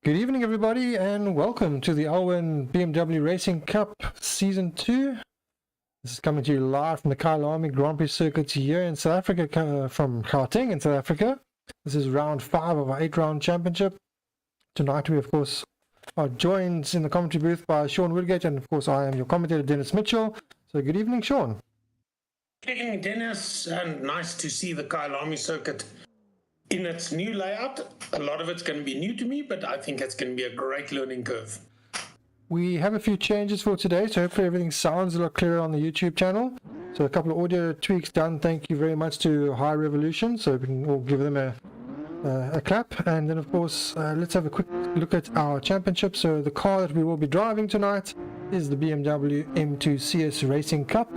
Good evening, everybody, and welcome to the Alwin BMW Racing Cup Season 2. This is coming to you live from the Kyalami Grand Prix circuit here in South Africa, from Gauteng in South Africa. This is round 5 of our 8-round championship. Tonight we, of course, are joined in the commentary booth by Sean Woodgate, and of course I am your commentator, Dennis Mitchell. So good evening, Sean. Good evening, Dennis, and nice to see the Kyalami circuit in its new layout. A lot of it's going to be new to me, but I think it's going to be a great learning curve. We have a few changes for today, so hopefully everything sounds a lot clearer on the YouTube channel. So a couple of audio tweaks done. Thank you very much to High Revolution, so we can all give them a clap. And then of course let's have a quick look at our championship. So the car that we will be driving tonight is the BMW M2 CS Racing Cup.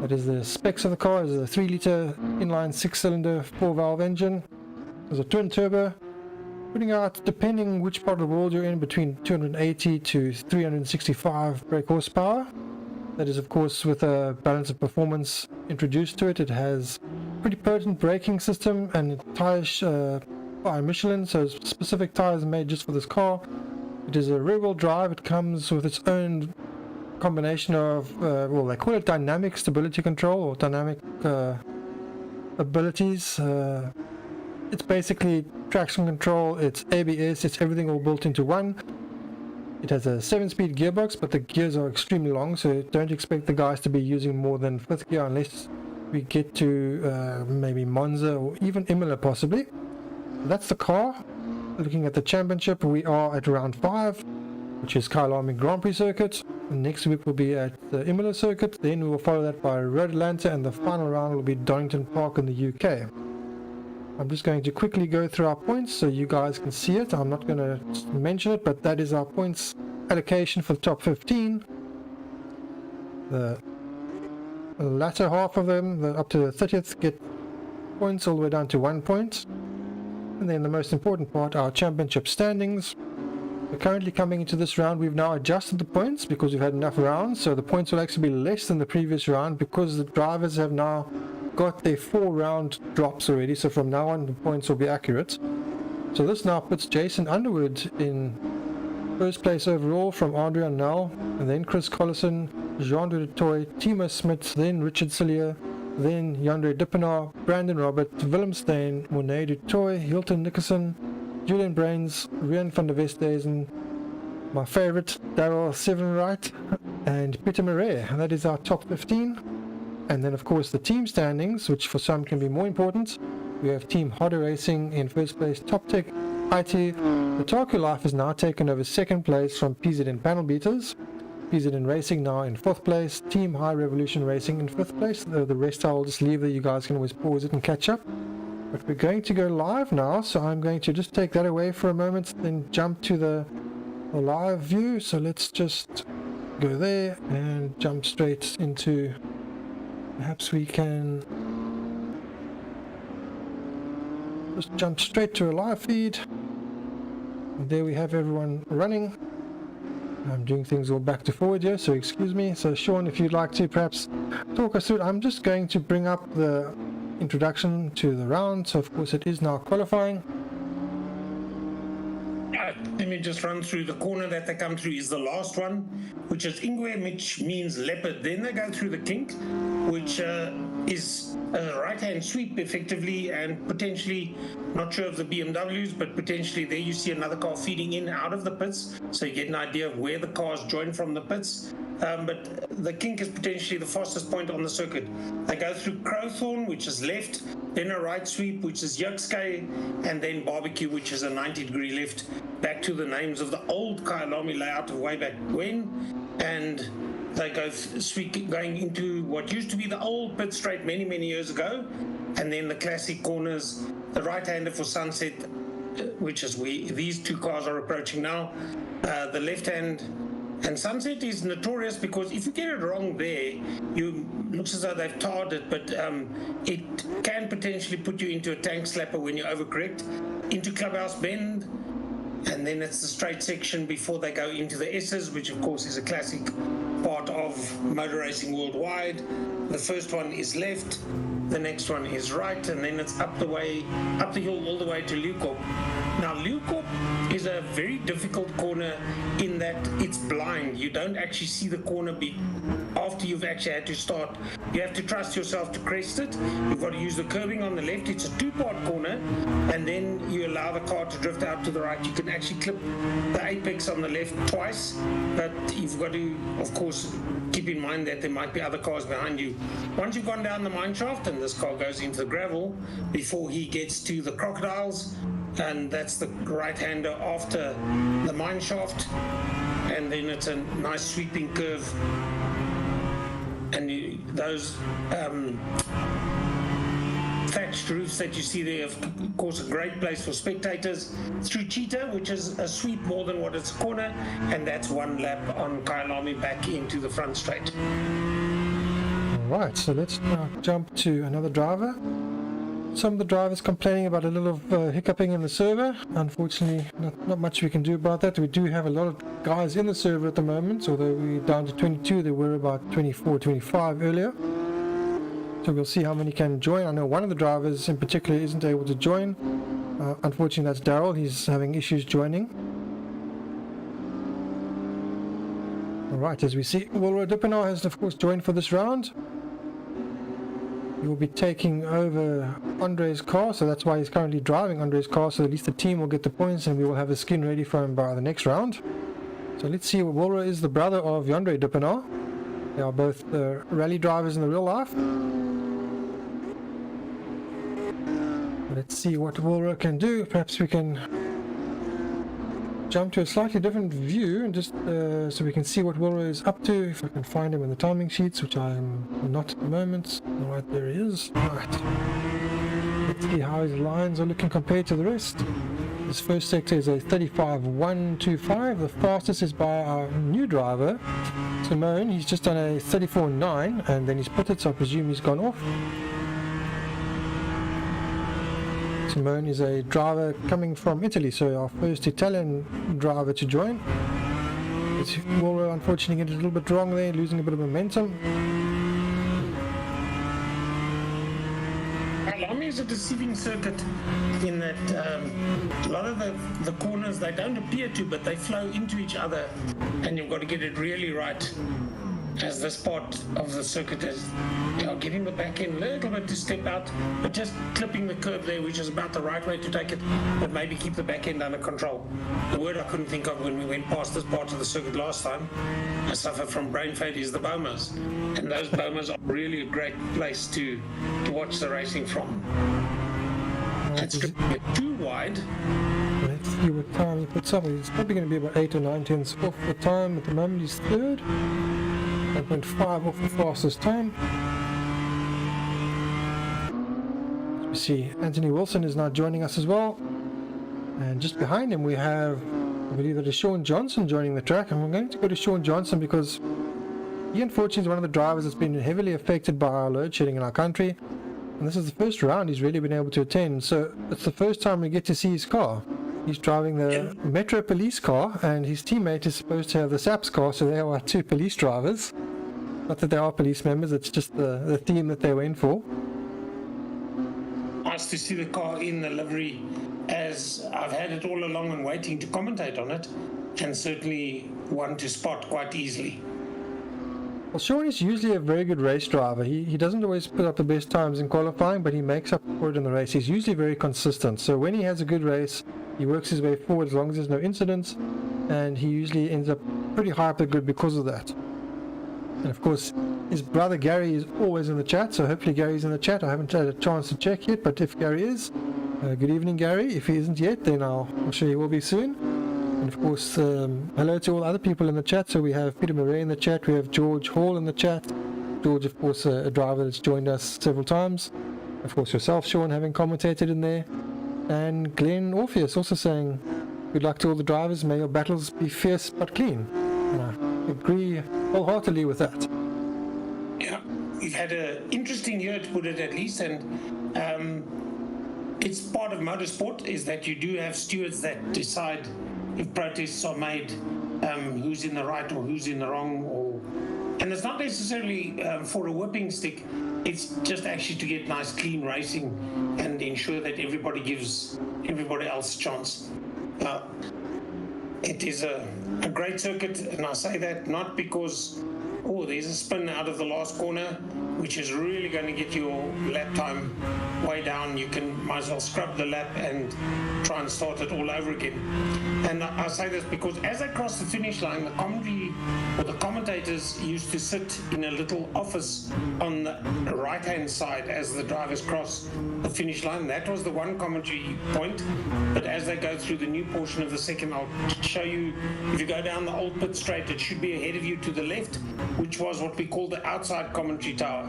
That is the specs of the car. Is a 3-litre inline 6-cylinder 4-valve engine. There's a twin turbo, putting out, depending which part of the world you're in, between 280 to 365 brake horsepower. That is, of course, with a balance of performance introduced to it. It has pretty potent braking system and tires by Michelin, so specific tires made just for this car. It is a rear-wheel drive. It comes with its own combination of, well, they call it dynamic stability control or dynamic abilities. It's basically traction control, it's ABS, it's everything all built into one. It has a 7-speed gearbox, but the gears are extremely long, so don't expect the guys to be using more than 5th gear unless we get to maybe Monza or even Imola possibly. That's the car. Looking at the championship, we are at round 5, which is Kyalami Grand Prix circuit. Next week we'll be at the Imola circuit, then we will follow that by Road Atlanta, and the final round will be Donington Park in the UK. I'm just going to quickly go through our points so you guys can see it. I'm not going to mention it, but that is our points allocation for the top 15. The latter half of them, up to the 30th, get points all the way down to 1 point. And then the most important part, our championship standings. We're currently coming into this round. We've now adjusted the points because we've had enough rounds, so the points will actually be less than the previous round because the drivers have now got their 4-round drops already, so from now on the points will be accurate. So this now puts Jason Underwood in first place overall from Adrian Nell, and then Chris Collison, Jean de Toy, Timo Smith, then Richard Cillier, then Yandre Dippenaar, Brandon Robert, Willem Steen, Monet du Toy, Hilton Nickerson, Julian Brains, Rian van der Westhuizen, my favorite Darryl Sevenwright, and Peter Murray. And that is our top 15. And then of course the team standings, which for some can be more important. We have Team Hodder Racing in first place, Top Tech IT. The Taku Life is now taken over second place from PZN Panel Beaters. PZN Racing now in 4th place. Team High Revolution Racing in 5th place. The rest I will just leave there. You guys can always pause it and catch up. But we're going to go live now, so I'm going to just take that away for a moment, then jump to the live view. So let's just go there and jump straight into... Perhaps we can just jump straight to a live feed. And there we have everyone running. I'm doing things all back to forward here, so excuse me. So Sean, if you'd like to perhaps talk us through it. I'm just going to bring up the introduction to the round. So of course it is now qualifying. Let me just run through. The corner that they come through is the last one, which is Ingwe, which means leopard. Then they go through the kink, which is a right-hand sweep effectively, and potentially, not sure of the BMWs, but potentially there you see another car feeding in out of the pits, so you get an idea of where the cars join from the pits. But the kink is potentially the fastest point on the circuit. They go through Crowthorne, which is left, then a right sweep, which is Yuxkay, and then Barbecue, which is a 90-degree left, back to the names of the old Kyalami layout of way back when. And they go going into what used to be the old pit straight many years ago, and then the classic corners, the right-hander for Sunset, which is where these two cars are approaching now. The left-hand and Sunset is notorious because if you get it wrong there, looks as though they've tarred it, but it can potentially put you into a tank slapper when you overcorrect. Into Clubhouse Bend, and then it's the straight section before they go into the S's, which of course is a classic part of motor racing worldwide. The first one is left, the next one is right, and then it's up the hill all the way to Leeuwkop. Now Leeuwkop is a very difficult corner in that it's blind. You don't actually see the corner after you've actually had to start. You have to trust yourself to crest it. You've got to use the curbing on the left. It's a two-part corner, and then you allow the car to drift out to the right. You can actually clip the apex on the left twice, but you've got to, of course, keep in mind that there might be other cars behind you. Once you've gone down the mine shaft, and this car goes into the gravel before he gets to the crocodiles, and that's the right-hander after the mine shaft, and then it's a nice sweeping curve, and those thatched roofs that you see there, of course, a great place for spectators. Through Cheetah, which is a sweep more than what it's a corner, and that's one lap on Kyalami back into the front straight. Right, so let's now jump to another driver. Some of the drivers complaining about a little hiccuping in the server. Unfortunately, not much we can do about that. We do have a lot of guys in the server at the moment, although we're down to 22. There were about 24, 25 earlier. So we'll see how many can join. I know one of the drivers in particular isn't able to join. Unfortunately, that's Daryl. He's having issues joining. Alright, as we see, Wilro Dippenaar has of course joined for this round. He will be taking over Andre's car, so that's why he's currently driving Andre's car, so at least the team will get the points and we will have a skin ready for him by the next round. So let's see, Wilro is the brother of Andre Dippenaar. They are both rally drivers in the real life. Let's see what Wilro can do. Perhaps we can jump to a slightly different view and just so we can see what Wilro is up to, if I can find him in the timing sheets, which I am not at the moment. Alright, there he is. Right. Let's see how his lines are looking compared to the rest. His first sector is a 35.125. The fastest is by our new driver, Simone. He's just done a 34.9 and then he's put it, so I presume he's gone off. Simone is a driver coming from Italy, so our first Italian driver to join. Wilro unfortunately getting a little bit wrong there, losing a bit of momentum. Kyalami is a deceiving circuit in that a lot of the corners, they don't appear to, but they flow into each other, and you've got to get it really right. As this part of the circuit is, getting the back end a little bit to step out, but just clipping the curb there, which is about the right way to take it, but maybe keep the back end under control. The word I couldn't think of when we went past this part of the circuit last time, I suffer from brain fade, is the bomas. And those bomas are really a great place to watch the racing from. It's too wide. Let's see what time he puts up. He's probably going to be about 8 or 9 tenths off the time. At the moment he's third. 1.5 off the fastest time. We see Anthony Wilson is now joining us as well, and just behind him we have, I believe that is Sean Johnson joining the track, and we're going to go to Sean Johnson because he unfortunately is one of the drivers that's been heavily affected by our load shedding in our country, and this is the first round he's really been able to attend, so it's the first time we get to see his car. He's driving the Metro police car, and his teammate is supposed to have the SAPS car, so there are two police drivers. Not that they are police members, it's just the theme that they went for. Nice to see the car in the livery, as I've had it all along and waiting to commentate on it, and certainly one to spot quite easily. Well, Sean is usually a very good race driver. He doesn't always put up the best times in qualifying, but he makes up for it in the race. He's usually very consistent, so when he has a good race, he works his way forward as long as there's no incidents, and he usually ends up pretty high up the grid because of that. And of course, his brother Gary is always in the chat, so hopefully Gary's in the chat. I haven't had a chance to check yet, but if Gary is, good evening Gary. If he isn't yet, then I'm sure he will be soon. And of course, hello to all other people in the chat. So we have Peter Murray in the chat, we have George Hall in the chat. George, of course, a driver that's joined us several times. Of course, yourself, Sean, having commentated in there. And Glenn Orpheus also saying, good luck to all the drivers, may your battles be fierce but clean. And I agree wholeheartedly with that. Yeah, we've had an interesting year, to put it at least, and it's part of motorsport is that you do have stewards that decide if protests are made, who's in the right or who's in the wrong, and it's not necessarily for a whipping stick. It's just actually to get nice clean racing and ensure that everybody gives everybody else a chance. It is a great circuit, and I say that not because, oh, there's a spin out of the last corner, which is really going to get your lap time way down. You might as well scrub the lap and try and start it all over again. And I say this because as they cross the finish line, the commentary or the commentators used to sit in a little office on the right-hand side as the drivers cross the finish line. That was the one commentary point. But as they go through the new portion of the second, I'll show you, if you go down the old pit straight, it should be ahead of you to the left, which was what we call the outside commentary tower.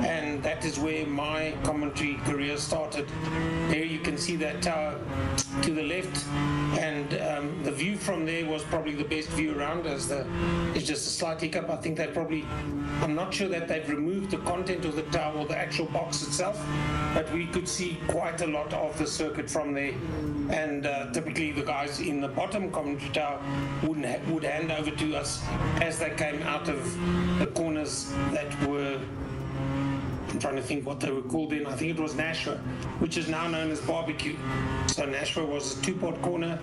And that is where my commentary career started. There you can see that tower to the left, and the view from there was probably the best view around, as it's just a slight hiccup. I think I'm not sure that they've removed the content of the tower or the actual box itself, but we could see quite a lot of the circuit from there. And typically the guys in the bottom commentary tower would hand over to us as they came out of the corners that were, I'm trying to think what they were called then. I think it was Nashua, which is now known as Barbecue. So Nashua was a two-pot corner,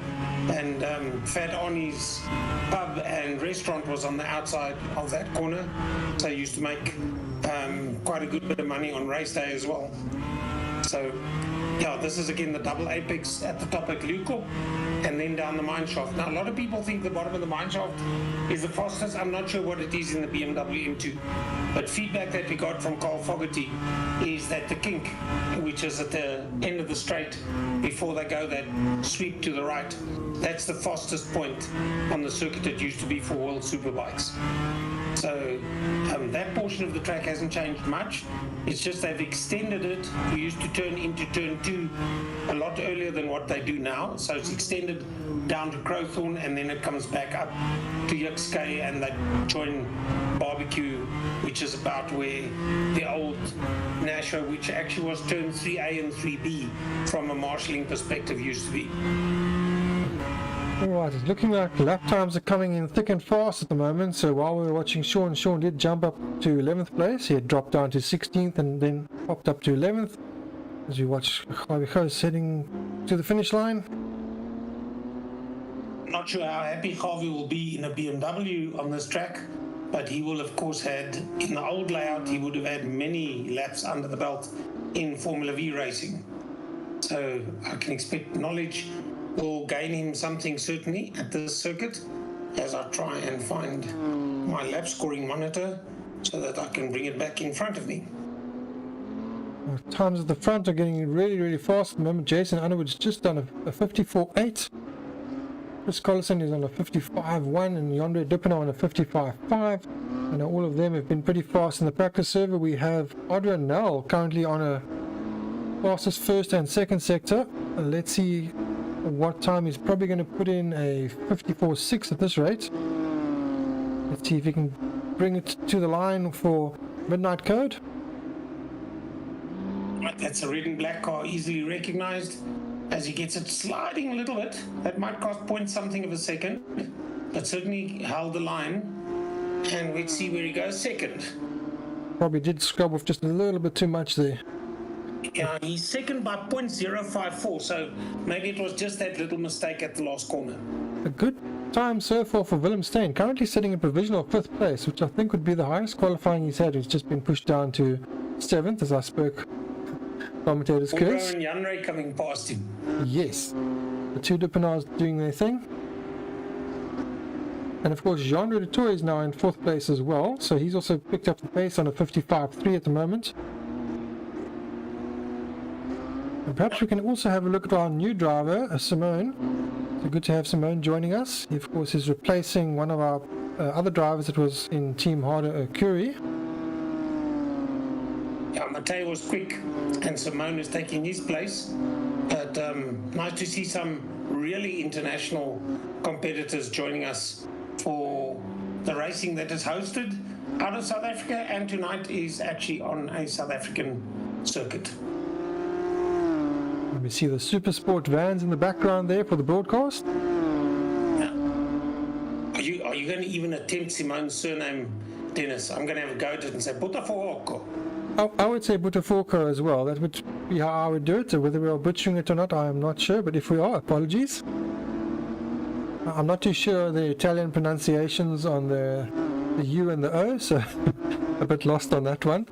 and Fat Arnie's pub and restaurant was on the outside of that corner. So they used to make quite a good bit of money on race day as well. So yeah, this is again the double apex at the top at Luco, and then down the mine shaft. Now a lot of people think the bottom of the mine shaft is the fastest. I'm not sure what it is in the BMW M2, but feedback that we got from Carl Fogarty is that the kink, which is at the end of the straight before they go that sweep to the right, that's the fastest point on the circuit it used to be for World Superbikes. So that portion of the track hasn't changed much. It's just they've extended it. We used to turn into turn 2 a lot earlier than what they do now. So it's extended down to Crowthorne, and then it comes back up to Yuxkay, and they join Barbecue, which is about where the old Nashua, which actually was turn 3A and 3B from a marshalling perspective, used to be. Alright, it's looking like lap times are coming in thick and fast at the moment. So while we were watching Sean did jump up to 11th place. He had dropped down to 16th and then popped up to 11th. As we watch Javi heading to the finish line. Not sure how happy Javi will be in a BMW on this track, but he will of course had, in the old layout, he would have had many laps under the belt in Formula V racing. So I can expect knowledge will gain him something certainly at this circuit, as I try and find my lap scoring monitor so that I can bring it back in front of me. Times at the front are getting really fast at the moment. Jason Underwood's just done a 54.8. Chris Collison is on a 55.1, and Yonder Dippener on a 55.5. And all of them have been pretty fast in the practice server. We have Adrian Nell currently on a fastest first and second sector. Let's see what time. He's probably going to put in a 54.6 at this rate. Let's see if he can bring it to the line for Midnight Code. That's a red and black car, easily recognized. As he gets it sliding a little bit, that might cost point something of a second, but certainly held the line. And let's see where he goes second. Probably did scrub off just a little bit too much there. Yeah, he's second by 0.054, so maybe it was just that little mistake at the last corner. A good time so far for Willem Steyn, currently sitting in provisional 5th place, which I think would be the highest qualifying he's had. He's just been pushed down to 7th as I spoke. Commentators curse. And Janray coming past him. Yes, the two Dippenars doing their thing. And of course Jean Redetour is now in 4th place as well, so he's also picked up the pace on a 55.3 at the moment. And perhaps we can also have a look at our new driver, Simone. So good to have Simone joining us. He of course is replacing one of our other drivers that was in Team Harder Curie. Yeah, Mateo was quick, and Simone is taking his place. But nice to see some really international competitors joining us for the racing that is hosted out of South Africa, and tonight is actually on a South African circuit. We see the Super Sport vans in the background there for the broadcast. Yeah. Are you going to even attempt Simone's surname, Dennis? I'm going to have a go at it and say Botafogo. I would say Botafogo as well. That would be how I would do it. So whether we are butchering it or not, I am not sure. But if we are, apologies. I'm not too sure the Italian pronunciations on the U and the O, so a bit lost on that one.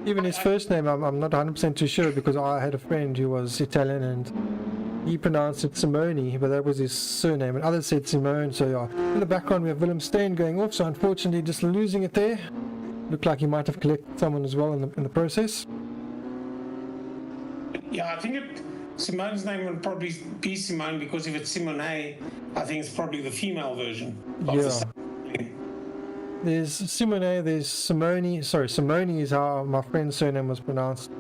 Even his first name, I'm not 100% too sure, because I had a friend who was Italian and he pronounced it Simone, but that was his surname, and others said Simone. So yeah, in the background we have Willem Steyn going off, so unfortunately just losing it there. Looked like he might have collected someone as well in the process. Yeah, I think Simone's name will probably be Simone, because if it's Simone, I think it's probably the female version of the same thing. There's Simone, there's Simone. Sorry, Simone is how my friend's surname was pronounced.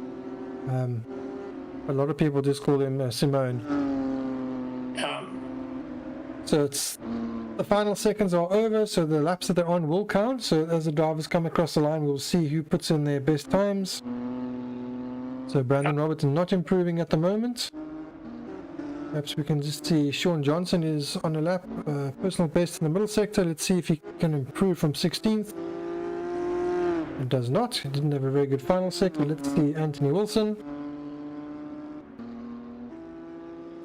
A lot of people just call him Simone. So it's the final seconds are over, so the laps that they're on will count. So as the drivers come across the line, we'll see who puts in their best times. So Brandon Robertson not improving at the moment. Perhaps we can just see Sean Johnson is on a lap, personal best in the middle sector. Let's see if he can improve from 16th. It does not. He didn't have a very good final sector. Let's see Anthony Wilson.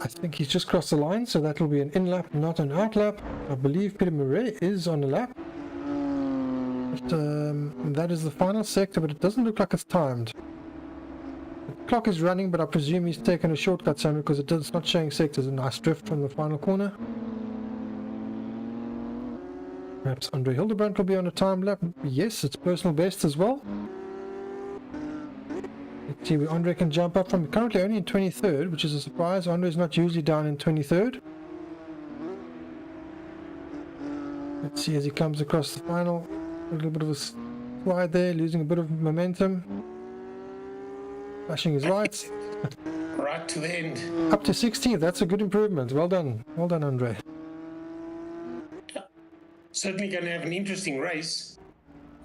I think he's just crossed the line, so that will be an in lap, not an out lap. I believe Peter Murray is on a lap. But, that is the final sector, but it doesn't look like it's timed. The clock is running, but I presume he's taken a shortcut somewhere, because it's not showing sectors. A nice drift from the final corner. Perhaps Andre Hildebrandt will be on a time lap. Yes, it's personal best as well. Let's see where Andre can jump up from. Currently only in 23rd, which is a surprise. Andre is not usually down in 23rd. Let's see as he comes across the final. A little bit of a slide there, losing a bit of momentum. Flashing his lights. Right to the end. Up to 16th, that's a good improvement. Well done. Well done, Andre. Certainly going to have an interesting race.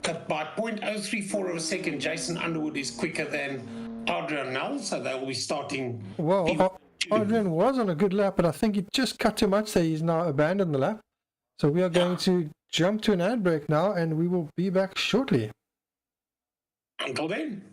But by 0.034 of a second, Jason Underwood is quicker than Adrian Null, so they will be starting. Well, Adrian was on a good lap, but I think he just cut too much, so he's now abandoned the lap. So we are going to jump to an ad break now, and we will be back shortly. Until then.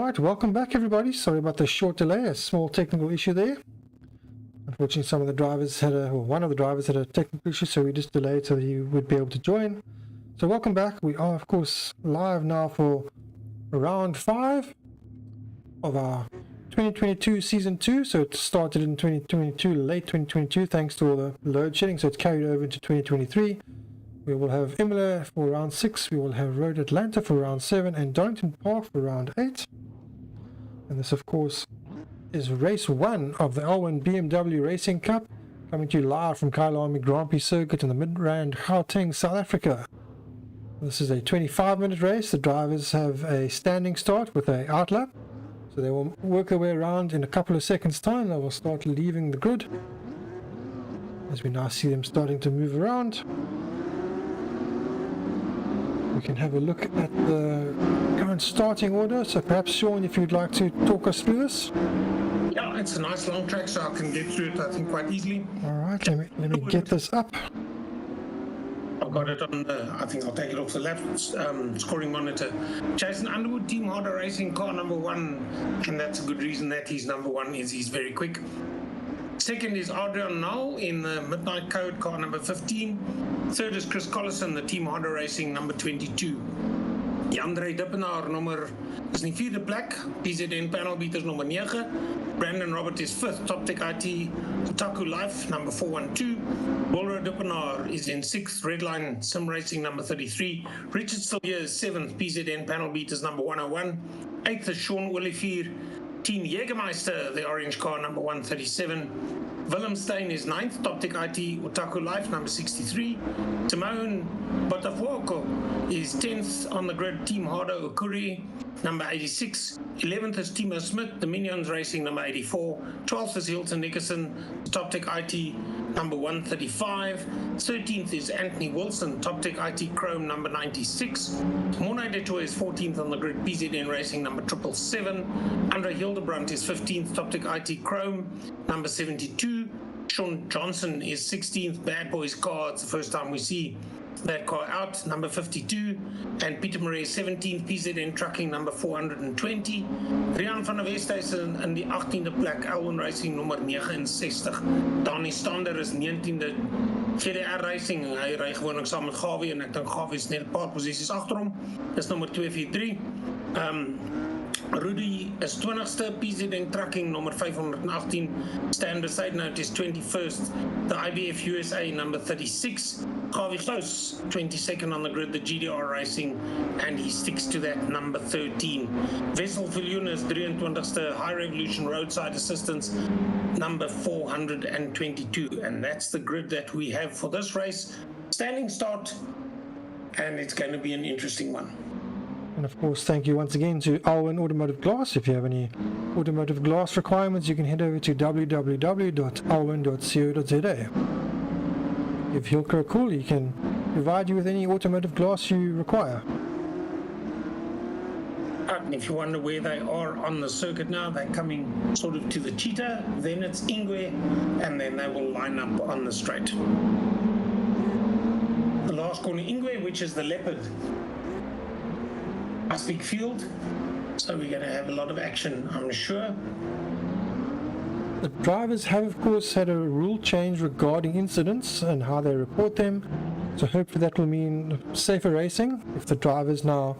Alright, welcome back everybody. Sorry about the short delay, a small technical issue there. Unfortunately, some of the drivers had one of the drivers had a technical issue, so we just delayed so you would be able to join. So welcome back. We are of course live now for round 5 of our 2022 season 2. So it started in 2022, late 2022, thanks to all the load shedding, so it's carried over into 2023. We will have Imola for round 6, we will have Road Atlanta for round 7, and Donington Park for round 8. And this of course is race 1 of the Alwin BMW Racing Cup, coming to you live from Kyalami Grand Prix Circuit in the Midrand, Gauteng, South Africa. This is a 25-minute race. The drivers have a standing start with a outlap, so they will work their way around in a couple of seconds time. They will start leaving the grid as we now see them starting to move around. We can have a look at the current starting order. So perhaps Sean, if you'd like to talk us through this. Yeah, it's a nice long track, so I can get through it I think quite easily. Alright, let me get this up. I've got it on the, I think I'll take it off the left scoring monitor. Jason Underwood, Team Harder Racing, car number 1, and that's a good reason that he's number 1, is he's very quick. Second is Adrian Null in the Midnight Code, car number 15. Third is Chris Collison, the Team Harder Racing, number 22. Andre Dippenaar, nummer is nie vierde plek, PZN panel beaters nummer 9. Brandon Robert is 5th, Top Tech IT, Otaku Life, number 412. Walro Dippenaar is in 6th, Redline Sim Racing, number 33. Richard Stillier is 7th, PZN panel beaters number 101. 8th is Sean Olivier, Team Jägermeister, the orange car, number 137. Willem Stein is 9th, Top Tech IT, Otaku Life, number 63. Simone Botafogo is 10th on the grid, Team Hardo Okuri, number 86. 11th is Timo Smith, the Minions Racing, number 84. 12th is Hilton Nickerson, Top Tech IT, number 135. 13th is Anthony Wilson, Top Tech IT Chrome, number 96. Mornay Detour is 14th on the grid, PZN Racing, number 777. Andre Hildebrandt is 15th, Top Tech IT Chrome, number 72. Sean Johnson is 16th, Bad Boys car. It's the first time we see that car out, number 52. And Peter Murray is 17th, PZN Trucking, number 420. Rian van der Westhuizen in die 18de plek, Alwin Racing, nummer 69. Danny Stander is 19de, GDR Racing, hy ry gewoonlik saam met Gawie, en ek dink Gawie is net 'n paar posisies agter hom. Dis nummer 243. Rudy is 20ste, PZN Trucking, number 518. Stan Besaidnout is 21st, the IBF USA, number 36. Gawie Close, 22nd on the grid, the GDR Racing, and he sticks to that, number 13. Wessel Viljoen is 23ste, High Revolution Roadside Assistance, number 422. And that's the grid that we have for this race. Standing start, and it's going to be an interesting one. And of course, thank you once again to Alwin Automotive Glass. If you have any automotive glass requirements, you can head over to www.alwin.co.za. Give Hilker a call, he can provide you with any automotive glass you require. And if you wonder where they are on the circuit now, they're coming sort of to the Cheetah, then it's Ingwe, and then they will line up on the straight. The last corner, Ingwe, which is the Leopard. Big field, so we're going to have a lot of action, I'm sure. The drivers have of course had a rule change regarding incidents and how they report them, so hopefully that will mean safer racing. If the drivers now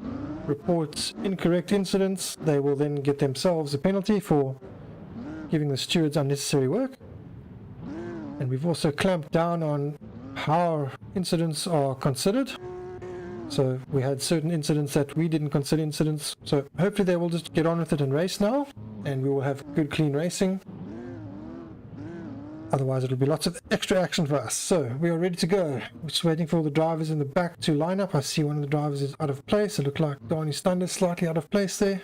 report incorrect incidents, they will then get themselves a penalty for giving the stewards unnecessary work. And we've also clamped down on how incidents are considered. So we had certain incidents that we didn't consider incidents. So hopefully they will just get on with it and race now, and we will have good, clean racing. Otherwise it'll be lots of extra action for us. So we are ready to go. We're just waiting for all the drivers in the back to line up. I see one of the drivers is out of place. It looked like Donnie Stander is slightly out of place there.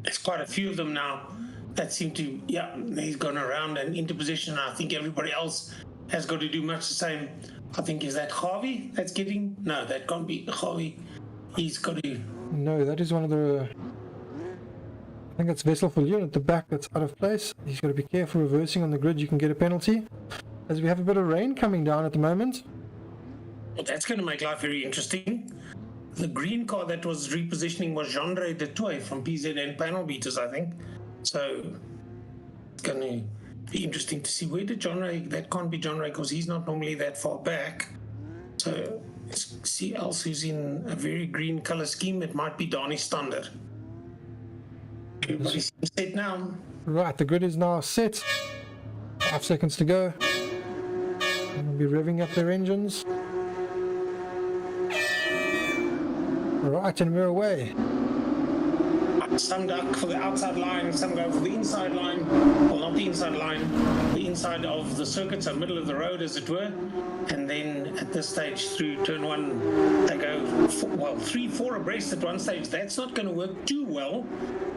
There's quite a few of them now that seem to, yeah, he's gone around and into position. I think everybody else has got to do much the same. I think, is that Gawie that's getting? No, that can't be Gawie. He's got to... No, that is one of the... I think that's Wessel Viljoen at the back that's out of place. He's got to be careful reversing on the grid. You can get a penalty. As we have a bit of rain coming down at the moment. Well, that's going to make life very interesting. the green car that was repositioning was Gendre de Toy from PZN Panel Beaters, I think. So it's going to be interesting to see where did Gendre, that can't be Gendre because he's not normally that far back. So let's see else who's in a very green color scheme. It might be Donnie Stander. Everybody seems set now. Right, the grid is now set. 5 seconds to go. We'll be revving up their engines. Right, and we're away. Some duck for the outside line, some go for the inside line. Well, not the inside line, the inside of the circuit, so middle of the road, as it were. And then at this stage, through turn one, they go, 3-4 abreast at one stage. That's not going to work too well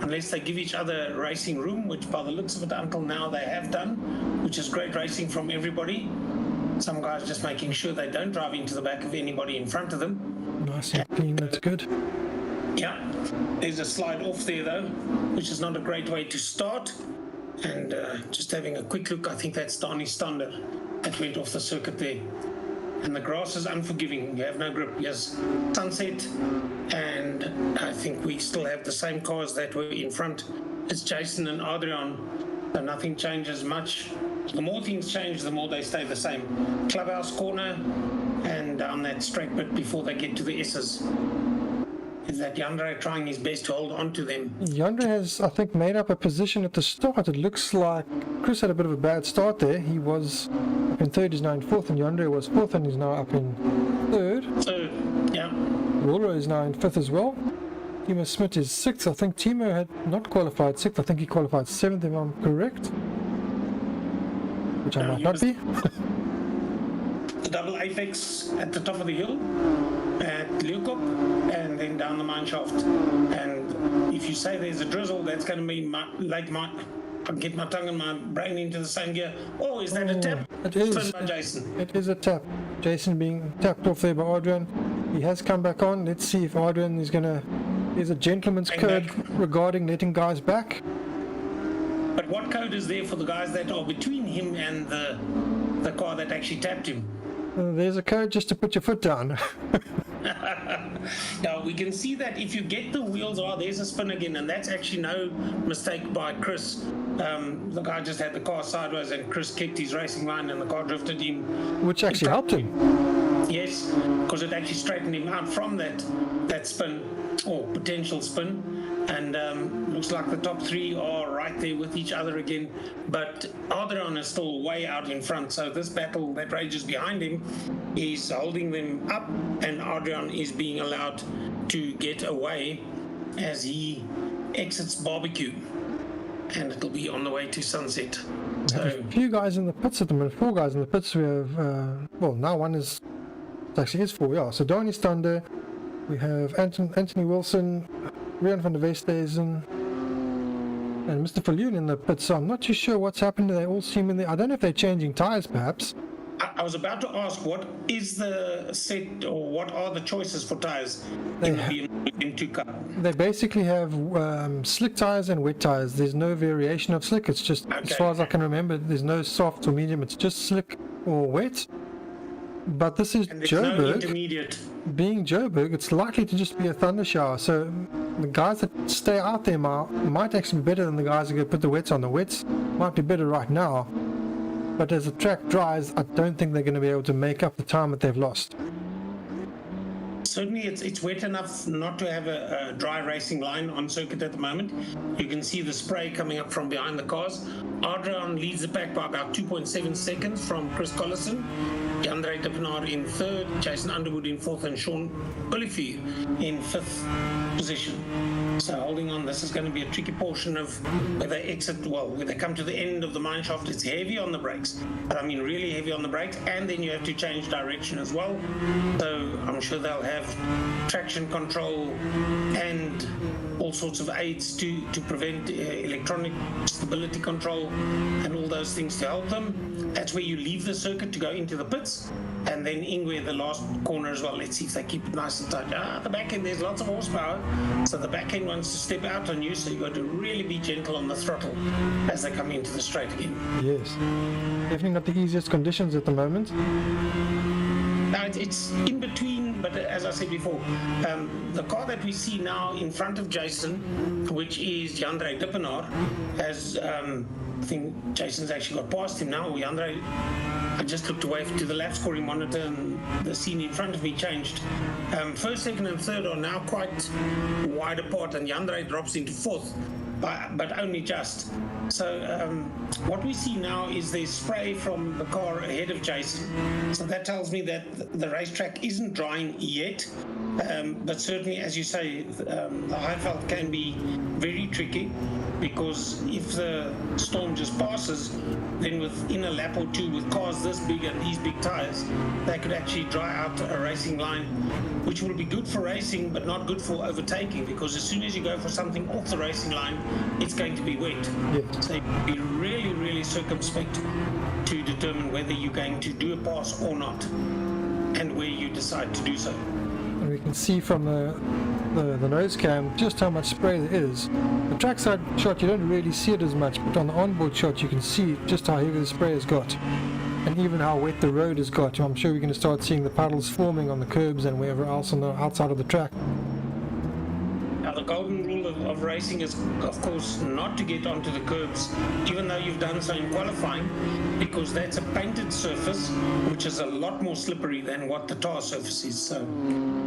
unless they give each other racing room, which by the looks of it, until now, they have done, which is great racing from everybody. Some guys just making sure they don't drive into the back of anybody in front of them. Nice and clean, that's good. Yeah, there's a slide off there though, which is not a great way to start. And just having a quick look, I think that's Donnie Stander that went off the circuit there. And the grass is unforgiving, you have no grip. Yes, sunset, and I think we still have the same cars that were in front. It's Jason and Adrian, so nothing changes much. The more things change, the more they stay the same. Clubhouse corner and down that straight bit before they get to the S's. Is that Yandere trying his best to hold on to them? Yandere has, I think, made up a position at the start. It looks like Chris had a bit of a bad start there. He was up in third, he's now in fourth, and Yandere was fourth, and he's now up in third. So, yeah. Rollo is now in fifth as well. Timo Smith is sixth. I think Timo had not qualified sixth. I think he qualified seventh, if I'm correct. Which I might not be. The double apex at the top of the hill at Leeuwkop and then down the mine shaft. And if you say there's a drizzle, that's going to be I'll get my tongue and my brain into the same gear. Oh, is that a tap? It is. By Jason. It is a tap. Jason being tapped off there by Adrian. He has come back on. Let's see if Adrian is going to... There's a gentleman's code regarding letting guys back. But what code is there for the guys that are between him and the car that actually tapped him? There's a code just to put your foot down. Now we can see that if you get the wheels, there's a spin again, and that's actually no mistake by Chris. The guy just had the car sideways and Chris kicked his racing line and the car drifted him. Which actually helped him. Yes, because it actually straightened him out from that spin, or potential spin. And looks like the top three are right there with each other again, but Adrian is still way out in front, so this battle that rages behind him is holding them up, and Adrian is being allowed to get away as he exits barbecue, and it'll be on the way to sunset. So a few guys in the pits at the minute, 4 guys in the pits. We have now one is, it actually is 4, yeah. So Donnie Stander, we have Anthony Wilson, Rian van der Westhuizen, and Mr. Falloon in the pit, so I'm not too sure what's happened. They all seem in there. I don't know if they're changing tyres, perhaps. I was about to ask, what is the set, or what are the choices for tyres in the BMW car? They basically have slick tyres and wet tyres. There's no variation of slick. It's just, as far as I can remember, there's no soft or medium. It's just slick or wet. But this is Joburg. No intermediate. Being Joburg, it's likely to just be a thunder shower. So the guys that stay out there might actually be better than the guys who go put the wets on. The wets might be better right now. But as the track dries, I don't think they're going to be able to make up the time that they've lost. Certainly it's wet enough not to have a dry racing line on circuit at the moment. You can see the spray coming up from behind the cars. Adrian leads the pack by about 2.7 seconds from Chris Collison. Andre Dippenaar in third, Jason Underwood in fourth, and Sean Olivier in fifth position. So holding on, this is going to be a tricky portion of where they exit, where they come to the end of the mine shaft. It's heavy on the brakes, but I mean really heavy on the brakes, and then you have to change direction as well. So I'm sure they'll have traction control and all sorts of aids to prevent electronic stability control and all those things to help them. That's where you leave the circuit to go into the pits, and then Ingwe, the last corner as well. Let's see if they keep it nice and tight. The back end, there's lots of horsepower, so the back end wants to step out on you, so you've got to really be gentle on the throttle as they come into the straight again. Yes, definitely not the easiest conditions at the moment. Now, it's in between, but as I said before, the car that we see now in front of Jason, which is Jandre Dippenaar, has, I think Jason's actually got past him now. Jandre, I just looked away to the lap scoring monitor and the scene in front of me changed. First, second, and third are now quite wide apart, and Jandre drops into fourth, but only just. So what we see now is there's spray from the car ahead of Jason. So that tells me that the racetrack isn't drying yet. But certainly, as you say, the Highveld can be very tricky, because if the storm just passes, then within a lap or two, with cars this big and these big tires, they could actually dry out a racing line, which will be good for racing, but not good for overtaking, because as soon as you go for something off the racing line, it's going to be wet. Yes. So be really, really circumspect to determine whether you're going to do a pass or not, and where you decide to do so. And we can see from the nose cam just how much spray there is. The trackside shot, you don't really see it as much, but on the onboard shot you can see just how heavy the spray has got, and even how wet the road has got. I'm sure we're going to start seeing the puddles forming on the curbs and wherever else on the outside of the track. Now, the golden rule of racing is, of course, not to get onto the curbs, even though you've done so in qualifying, because that's a painted surface, which is a lot more slippery than what the tar surface is. So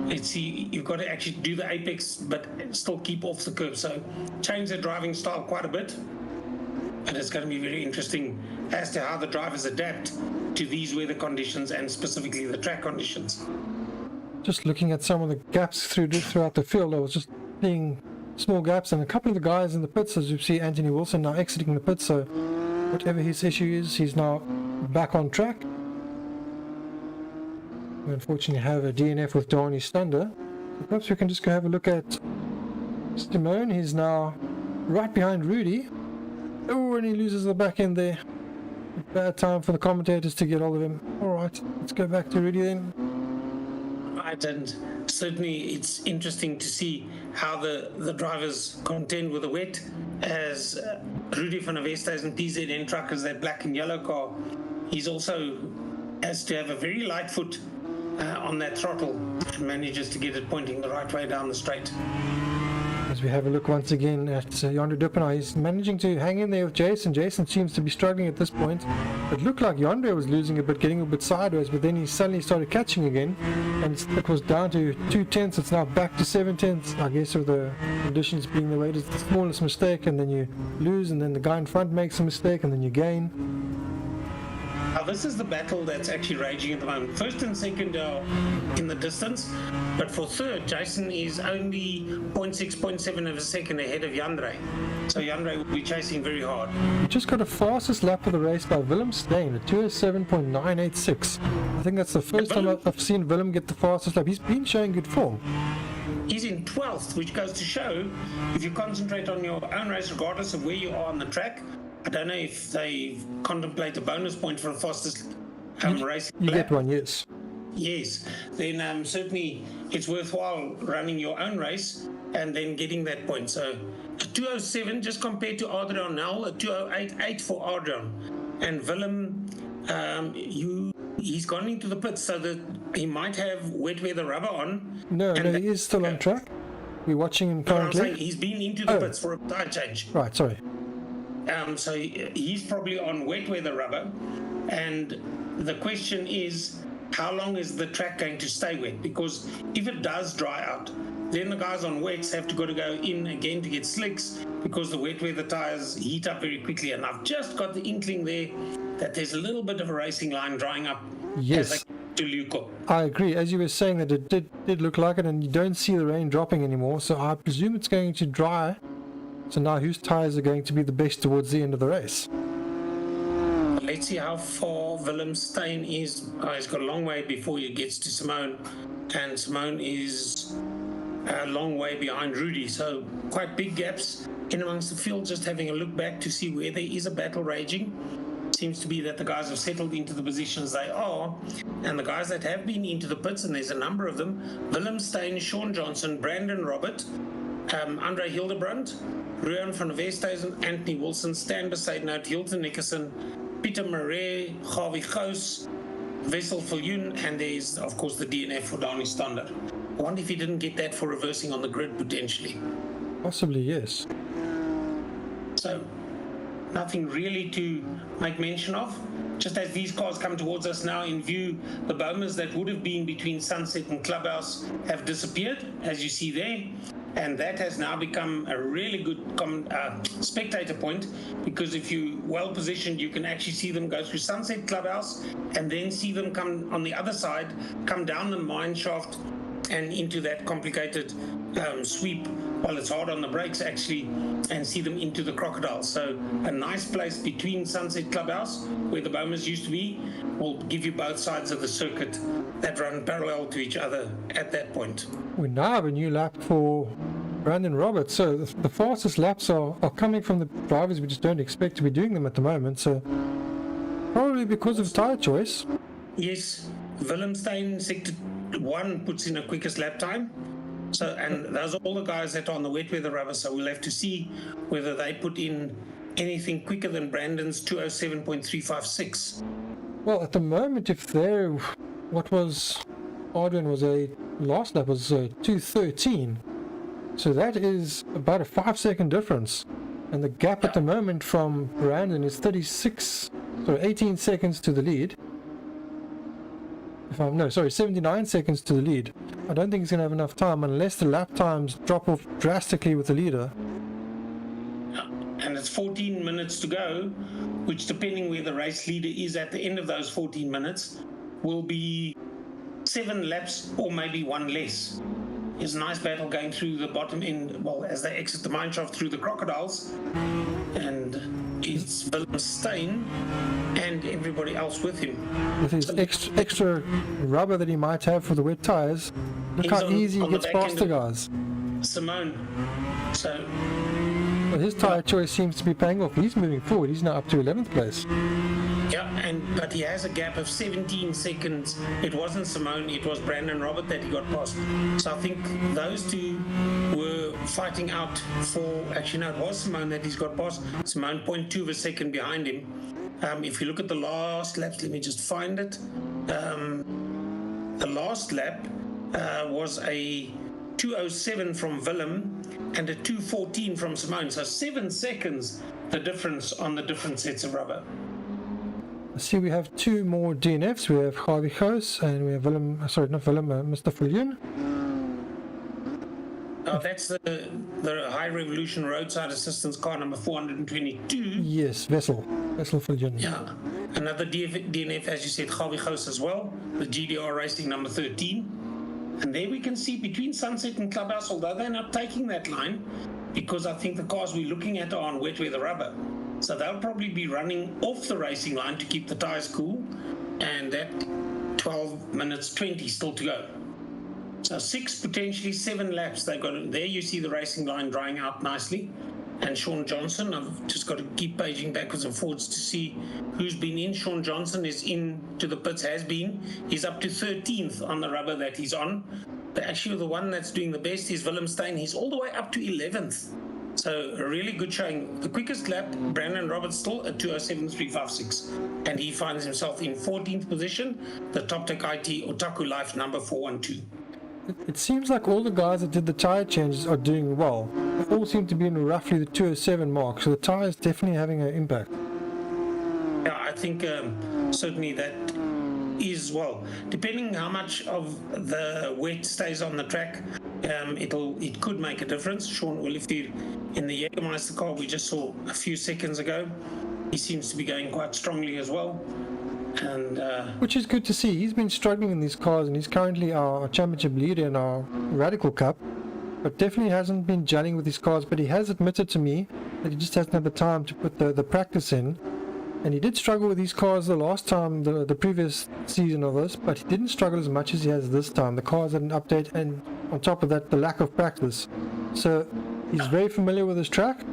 you've got to actually do the apex, but still keep off the curb. So change the driving style quite a bit. And it's going to be very interesting as to how the drivers adapt to these weather conditions, and specifically the track conditions. Just looking at some of the gaps throughout the field, I was just seeing small gaps, and a couple of the guys in the pits, as you see Anthony Wilson now exiting the pits, so whatever his issue is, he's now back on track. We unfortunately have a DNF with Donnie Stander. So perhaps we can just go have a look at Simone. He's now right behind Rudy. Oh, and he loses the back end there. Bad time for the commentators to get hold of him. Alright, let's go back to Rudy then. Right, and certainly it's interesting to see how the drivers contend with the wet, as Rudy van der Westhuizen PZN truckers, that black and yellow car, he's also has to have a very light foot on that throttle and manages to get it pointing the right way down the straight. As we have a look once again at Jandre Dippenaar, he's managing to hang in there with Jason. Jason seems to be struggling at this point. It looked like Jandre was losing a bit, getting a bit sideways, but then he suddenly started catching again, and it was down to 2/10. It's now back to 7/10. I guess with the conditions being the way it is, the smallest mistake, and then you lose, and then the guy in front makes a mistake, and then you gain. Now, this is the battle that's actually raging at the moment. First and second are in the distance, but for third, Jason is only 0.6, 0.7 of a second ahead of Jandre. So Jandre will be chasing very hard. We just got a fastest lap of the race by Willem Steyn at 207.986. I think that's the first time I've seen Willem get the fastest lap. He's been showing good form. He's in 12th, which goes to show if you concentrate on your own race, regardless of where you are on the track. I don't know if they contemplate a bonus point for the fastest race. You get one, yes. Yes, then certainly it's worthwhile running your own race and then getting that point. So a 207 just compared to Adrian Nel, a 208.8 for Adrian. And Willem, he's gone into the pits so that he might have wet weather rubber on. No, he is still on track. We're watching him currently. I'm saying he's been into the pits for a tire change. Right, sorry. So he's probably on wet weather rubber, and the question is, how long is the track going to stay wet? Because if it does dry out, then the guys on wets have to go in again to get slicks, because the wet weather tires heat up very quickly. And I've just got the inkling there that there's a little bit of a racing line drying up. Yes, to Luco. I agree. As you were saying, that it did look like it, and you don't see the rain dropping anymore, so I presume it's going to dry. So now whose tyres are going to be the best towards the end of the race? Let's see how far Willem Steyn is. He's got a long way before he gets to Simone, and Simone is a long way behind Rudy. So quite big gaps in amongst the field. Just having a look back to see where there is a battle raging. Seems to be that the guys have settled into the positions they are, and the guys that have been into the pits, and there's a number of them: Willem Steyn, Sean Johnson, Brandon Robert, Andre Hildebrand, Ruan van der Westhuizen, Anthony Wilson, Stan Besaidnout, Hilton Nickerson, Pieter Marais, Gawie Gous, Wessel Viljoen, and there's, of course, the DNF for Dani Stander. I wonder if he didn't get that for reversing on the grid, potentially. Possibly, yes. So, nothing really to make mention of. Just as these cars come towards us now in view, the bombers that would have been between Sunset and Clubhouse have disappeared, as you see there. And that has now become a really good spectator point, because if you're well positioned, you can actually see them go through Sunset Clubhouse and then see them come on the other side, come down the mine shaft and into that complicated sweep while it's hard on the brakes actually, and see them into the Crocodiles. So a nice place between Sunset Clubhouse, where the bombers used to be, will give you both sides of the circuit that run parallel to each other at that point. We now have a new lap for Brandon Roberts. So the fastest laps are coming from the drivers we just don't expect to be doing them at the moment. So probably because of tyre choice. Yes, Willemstein, sector 1 puts in a quickest lap time. So, and those are all the guys that are on the wet weather rubber. So we'll have to see whether they put in anything quicker than Brandon's 207.356. Well, at the moment, if they're what was Alwin was a last lap was 2:13, so that is about a 5-second difference, and the gap at the moment from Brandon is 18 seconds to the lead. 79 seconds to the lead. I don't think he's going to have enough time unless the lap times drop off drastically with the leader. And it's 14 minutes to go, which, depending where the race leader is at the end of those 14 minutes, will be 7 laps or maybe 1 less. It's a nice battle going through the bottom end, well, as they exit the mine shaft through the Crocodiles. And it's Willemstein and everybody else with him. With his extra rubber that he might have for the wet tires, look how easy he gets past the guys. Simone. So, well, his tyre choice seems to be paying off. He's moving forward. He's now up to 11th place. yeah, but he has a gap of 17 seconds. It wasn't Simone, it was Brandon Robert that he got past. So I think those two were fighting out for, actually no, it was Simone that he's got past. Simone 0.2 of a second behind him. If you look at the last laps, let me just find it. The last lap was a 2:07 from Willem and a 2:14 from Simone. So 7 seconds the difference on the different sets of rubber. I see we have 2 more DNFs. We have Harvey Goos and we have Mr. Viljoen. Oh, that's the High Revolution Roadside Assistance car number 422. Yes, Wessel Viljoen. Yeah, another DNF, as you said, Harvey Goos as well, the GDR Racing number 13. And there we can see between Sunset and Clubhouse, although they're not taking that line, because I think the cars we're looking at are on wet weather rubber. So they'll probably be running off the racing line to keep the tyres cool, and that 12 minutes 20 still to go. So 6, potentially 7 laps they've got. There you see the racing line drying out nicely. And Sean Johnson, I've just got to keep paging backwards and forwards to see who's been in. Sean Johnson is in to the pits, has been. He's up to 13th on the rubber that he's on. But actually the one that's doing the best is Willemstein. He's all the way up to 11th. So a really good showing. The quickest lap, Brandon Roberts still at 2:07.356. And he finds himself in 14th position, the Top Tech IT Otaku Life number 412. It seems like all the guys that did the tyre changes are doing well. They all seem to be in roughly the 2:07 mark, so the tyre is definitely having an impact. Yeah, I think certainly that is, well, depending how much of the wet stays on the track, it could make a difference. Sean Olivier in the Jägermeister car we just saw a few seconds ago, he seems to be going quite strongly as well. And which is good to see. He's been struggling in these cars, and he's currently our championship leader in our Radical Cup, but definitely hasn't been gelling with these cars. But he has admitted to me that he just hasn't had the time to put the practice in, and he did struggle with these cars the last time, the previous season of this, but he didn't struggle as much as he has this time. The cars had an update, and on top of that, the lack of practice. So he's very familiar with his track,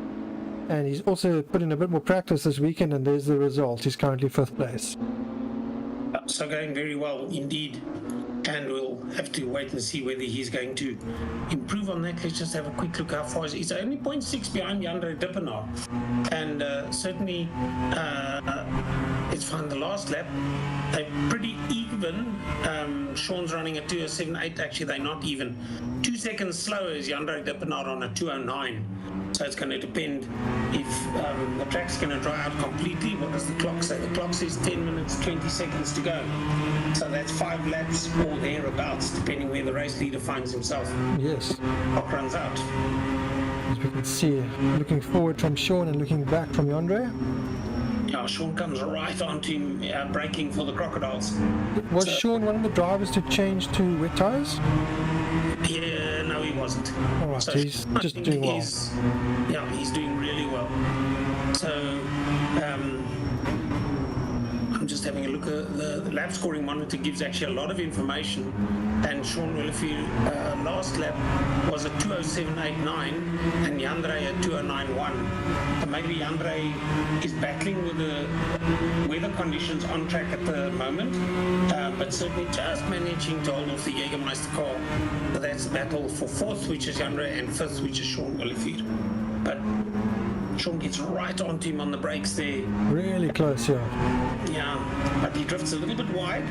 and he's also put in a bit more practice this weekend, and there's the result. He's currently 5th place. So going very well indeed. And we'll have to wait and see whether he's going to improve on that. Let's just have a quick look how far he's only 0.6 behind Jandre Dippenaar. And certainly it's fine. The last lap, they're pretty even. Sean's running a 2:07.8. Actually, they're not even. 2 seconds slower is Jandre Dippenaar on a 2:09. So it's going to depend if the track's going to dry out completely. What does the clock say? The clock says 10 minutes, 20 seconds to go. So that's 5 laps or thereabouts, depending where the race leader finds himself. Yes. Clock runs out. As we can see, looking forward from Sean and looking back from Jandre. Yeah, Sean comes right onto him, braking for the crocodiles. Was Sean one of the drivers to change to wet tyres? Yeah, no, he wasn't. All right, So he's I just think doing well. He's doing really well. So I'm just having a look at the lap scoring monitor. Gives actually a lot of information. And Sean Willefeel last lap was a 2:07.89 and Jandre at 2:09.1. So maybe Jandre is battling with the weather conditions on track at the moment, but certainly just managing to hold off the Jägermeister car. So that's the battle for 4th, which is Jandre, and 5th, which is Sean Willefeel. But Sean gets right onto him on the brakes there. Really close, yeah. Yeah, but he drifts a little bit wide,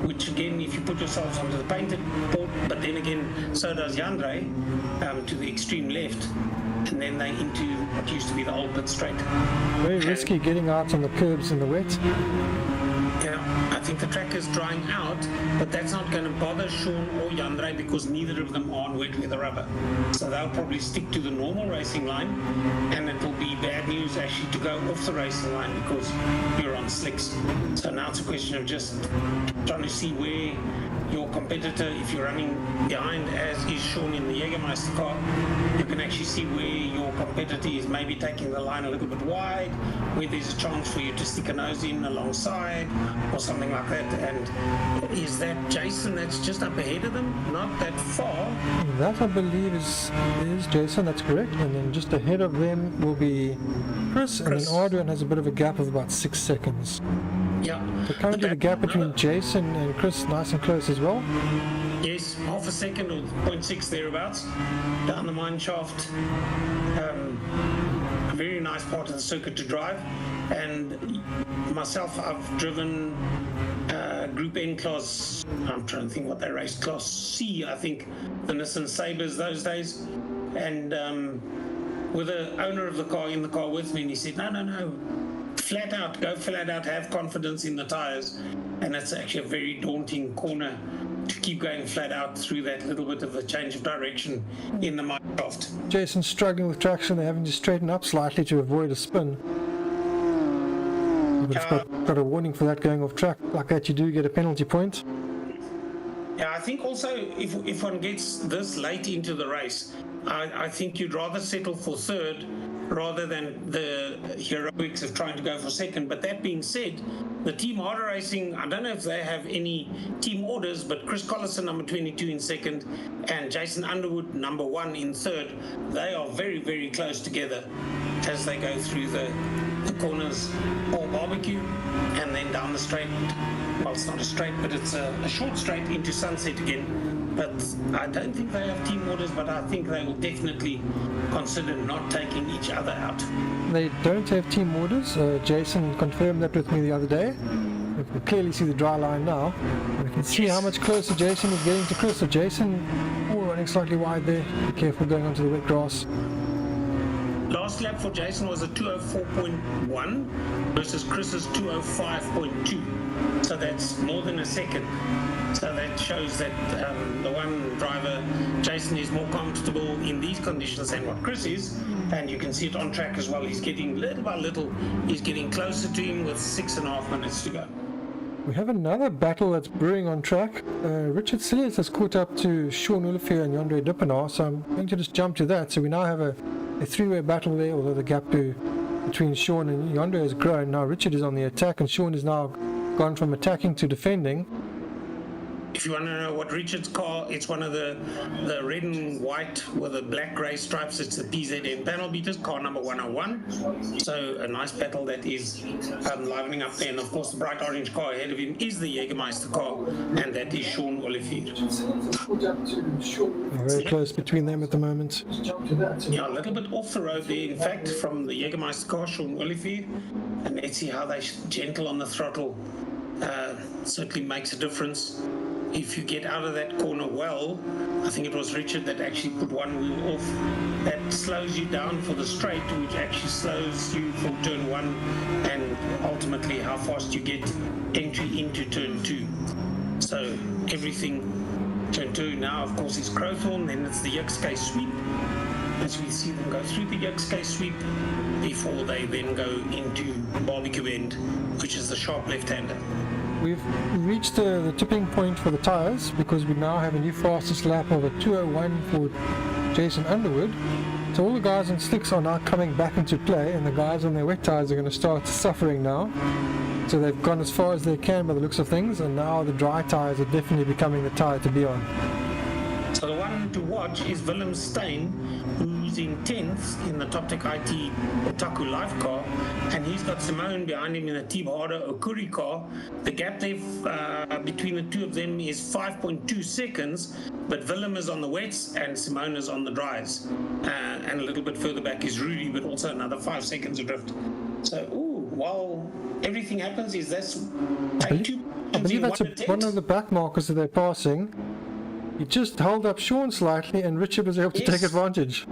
which again, if you put yourselves onto the painted board, but then again, so does Jandre, to the extreme left, and then they into what used to be the old pit straight. Very risky getting out on the curbs in the wet. Yeah, I think the track is drying out, but that's not going to bother Sean or Jandre because neither of them are on wet weather rubber. So they'll probably stick to the normal racing line, and it will be bad news actually to go off the racing line because you're on slicks. So now it's a question of just trying to see where your competitor, if you're running behind as is Sean in the Jägermeister car, you can actually see where your competitor is maybe taking the line a little bit wide, where there's a chance for you to stick a nose in alongside or something like that. And is that Jason that's just up ahead of them? Not that far. That I believe is Jason, that's correct. And then just ahead of them will be Chris, and then Adrian has a bit of a gap of about 6 seconds. Yeah. So currently the gap between Jason and Chris nice and close as well. Yes, half a second or 0.6 thereabouts down the mine shaft. A very nice part of the circuit to drive. And myself, I've driven Group N class, I'm trying to think what they raced, Class C, I think, the Nissan Sabres those days. And with the owner of the car in the car with me, and he said, no, flat out, go flat out, have confidence in the tires. And it's actually a very daunting corner to keep going flat out through that little bit of a change of direction in the mine shaft. Jason's struggling with traction, they're having to straighten up slightly to avoid a spin. But it's got a warning for that going off track. Like that you do get a penalty point. Yeah, I think also if one gets this late into the race, I think you'd rather settle for 3rd rather than the heroics of trying to go for 2nd. But that being said, the team harder racing, I don't know if they have any team orders, but Chris Collison, number 22 in 2nd, and Jason Underwood, number 1 in 3rd, they are very, very close together as they go through the corners or barbecue and then down the straight. Well, it's not a straight, but it's a short straight into Sunset again. But I don't think they have team orders, but I think they will definitely consider not taking each other out. They don't have team orders. Jason confirmed that with me the other day. We can clearly see the dry line now. We can see how much closer Jason is getting to Chris. So Jason, running slightly wide there. Be careful going onto the wet grass. Last lap for Jason was a 2:04.1 versus Chris's 2:05.2. So that's more than a second. So that shows that the one driver, Jason, is more comfortable in these conditions than what Chris is. And you can see it on track as well. He's getting little by little, he's getting closer to him with 6.5 minutes to go. We have another battle that's brewing on track. Richard Sillius has caught up to Sean Willefeel and Jandre Dippenaar, so I'm going to just jump to that. So we now have a three-way battle there, although the gap between Sean and Jandre has grown. Now Richard is on the attack, and Sean is now gone from attacking to defending. if you want to know what Richard's car, it's one of the red and white with the black grey stripes. It's the PZN panel beaters, car number 101. So a nice battle that is livening up there. And of course, the bright orange car ahead of him is the Jägermeister car, and that is Sean Olivier. Very close between them at the moment. Yeah, a little bit off the road there, in fact, from the Jägermeister car, Sean Olivier. And let's see how they're gentle on the throttle. Certainly makes a difference. If you get out of that corner well, I think it was Richard that actually put one wheel off. That slows you down for the straight, which actually slows you for turn 1 and ultimately how fast you get entry into turn 2. So everything, turn 2 now of course is Crowthorne, then it's the Yuxkay sweep. As we see them go through the Yuxkay sweep before they then go into Barbecue End, which is the sharp left-hander. We've reached the tipping point for the tyres because we now have a new fastest lap of a 2:01 for Jason Underwood. So all the guys on slicks are now coming back into play, and the guys on their wet tyres are going to start suffering now. So they've gone as far as they can by the looks of things, and now the dry tyres are definitely becoming the tyre to be on. So the one to watch is Willem Steyn, who's in 10th in the Toptech IT Otaku Life car, and he's got Simone behind him in the Team Harder Okuri car. The gap there between the two of them is 5.2 seconds, but Willem is on the wets and Simone is on the dries. And a little bit further back is Rudy, but also another 5 seconds adrift. So, while everything happens, is this I believe that's one of the back markers that they're passing. He just held up Sean slightly, and Richard was able to take advantage.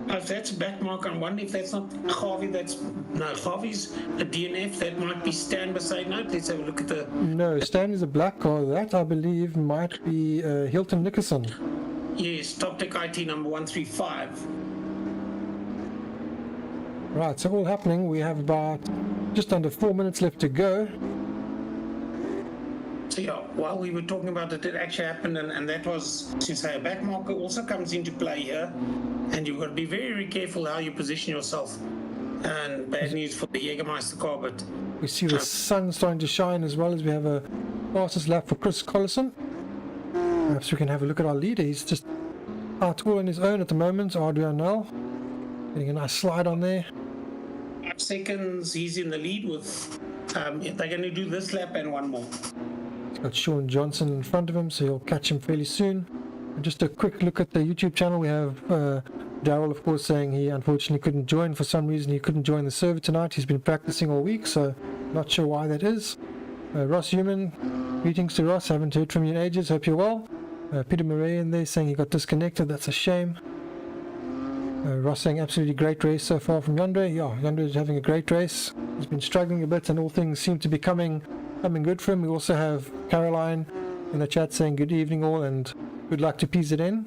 If that's a back mark, I wonder if that's not Harvey. Harvey's a DNF. That might be Stan beside. No, let's have a look at the. No, Stan is a black car. That I believe might be Hilton Nickerson. Yes, Toptech IT number 135. Right, so all happening. We have about just under 4 minutes left to go. So yeah, while we were talking about it, it actually happened, and that was, to say, a back marker also comes into play here, and you've got to be very, very careful how you position yourself. And bad news for the Jägermeister car, but we see the sun starting to shine as well as we have a fastest lap for Chris Collison. Perhaps we can have a look at our leader. He's just out all on his own at the moment. Adrianel getting a nice slide on there. 5 seconds, he's in the lead with. They're going to do this lap and one more. Got Sean Johnson in front of him, so you'll catch him fairly soon. And just a quick look at the YouTube channel. We have Daryl, of course, saying he unfortunately couldn't join for some reason. He couldn't join the server tonight. He's been practicing all week, so not sure why that is. Ross Human, greetings to Ross. Haven't heard from you in ages. Hope you're well. Peter Murray in there saying he got disconnected. That's a shame. Ross saying absolutely great race so far from Yandre. Yeah, Yandre is having a great race. He's been struggling a bit, and all things seem to be coming good for him. We also have Caroline in the chat saying good evening all and good luck to PZN.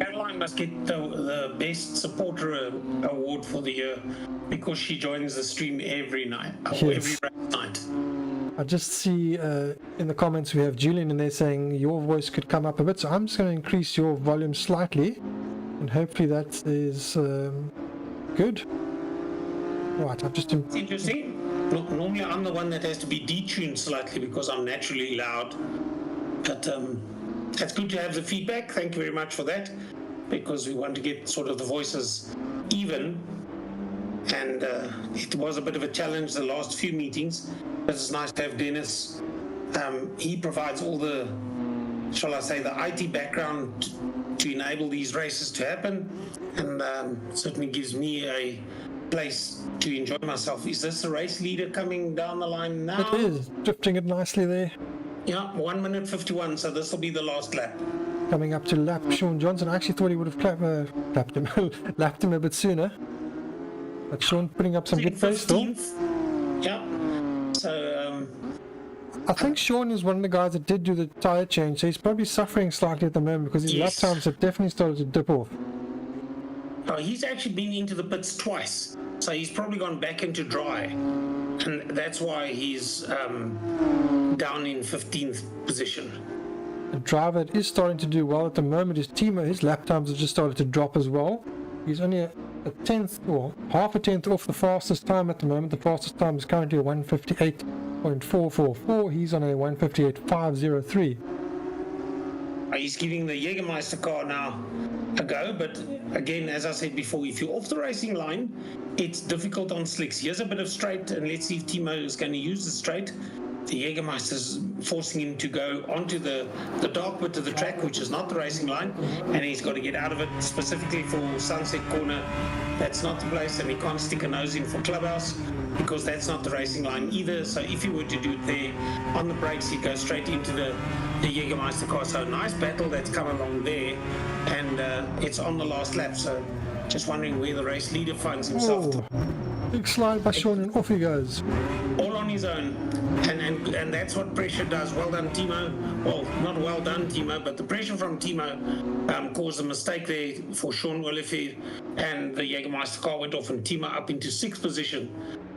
Caroline must get the best supporter award for the year because she joins the stream every night, every night. I just see in the comments we have Julian in there saying your voice could come up a bit, so I'm just going to increase your volume slightly and hopefully that is good. Right, I've just... It's interesting. Normally I'm the one that has to be detuned slightly because I'm naturally loud, but that's good to have the feedback. Thank you very much for that, because we want to get sort of the voices even, and it was a bit of a challenge the last few meetings, but it's nice to have Dennis. He provides all the, shall I say, the IT background to enable these races to happen, and certainly gives me a place to enjoy myself. Is this the race leader coming down the line now? It is, drifting it nicely there. Yeah, 1 minute 51, so this will be the last lap. Coming up to lap Sean Johnson. I actually thought he would have lapped him a bit sooner. But Sean putting up some good pace still. Yeah, so... I think Sean is one of the guys that did do the tyre change, so he's probably suffering slightly at the moment because his lap times have definitely started to dip off. Oh, he's actually been into the pits twice, so he's probably gone back into dry, and that's why he's down in 15th position. The driver is starting to do well at the moment is Timo. His lap times have just started to drop as well. He's only a tenth or half a tenth off the fastest time at the moment. The fastest time is currently a 1:58 158.444. He's on a 158.503. He's giving the Jägermeister car now a go, but again, as I said before, if you're off the racing line, it's difficult on slicks. Here's a bit of straight, and let's see if Timo is going to use the straight. The Jägermeister's forcing him to go onto the dark bit of the track, which is not the racing line, and he's got to get out of it specifically for Sunset Corner. That's not the place, and he can't stick a nose in for Clubhouse because that's not the racing line either. So if he were to do it there on the brakes, he'd go straight into the Jägermeister car. So nice battle that's come along there, and it's on the last lap. So just wondering where the race leader finds himself. Big slide by Sean, and off he goes. All on his own, and that's what pressure does. Well done, Timo. Well, not well done, Timo, but the pressure from Timo caused a mistake there for Sean Olivier, and the Jägermeister car went off, and Timo up into 6th position,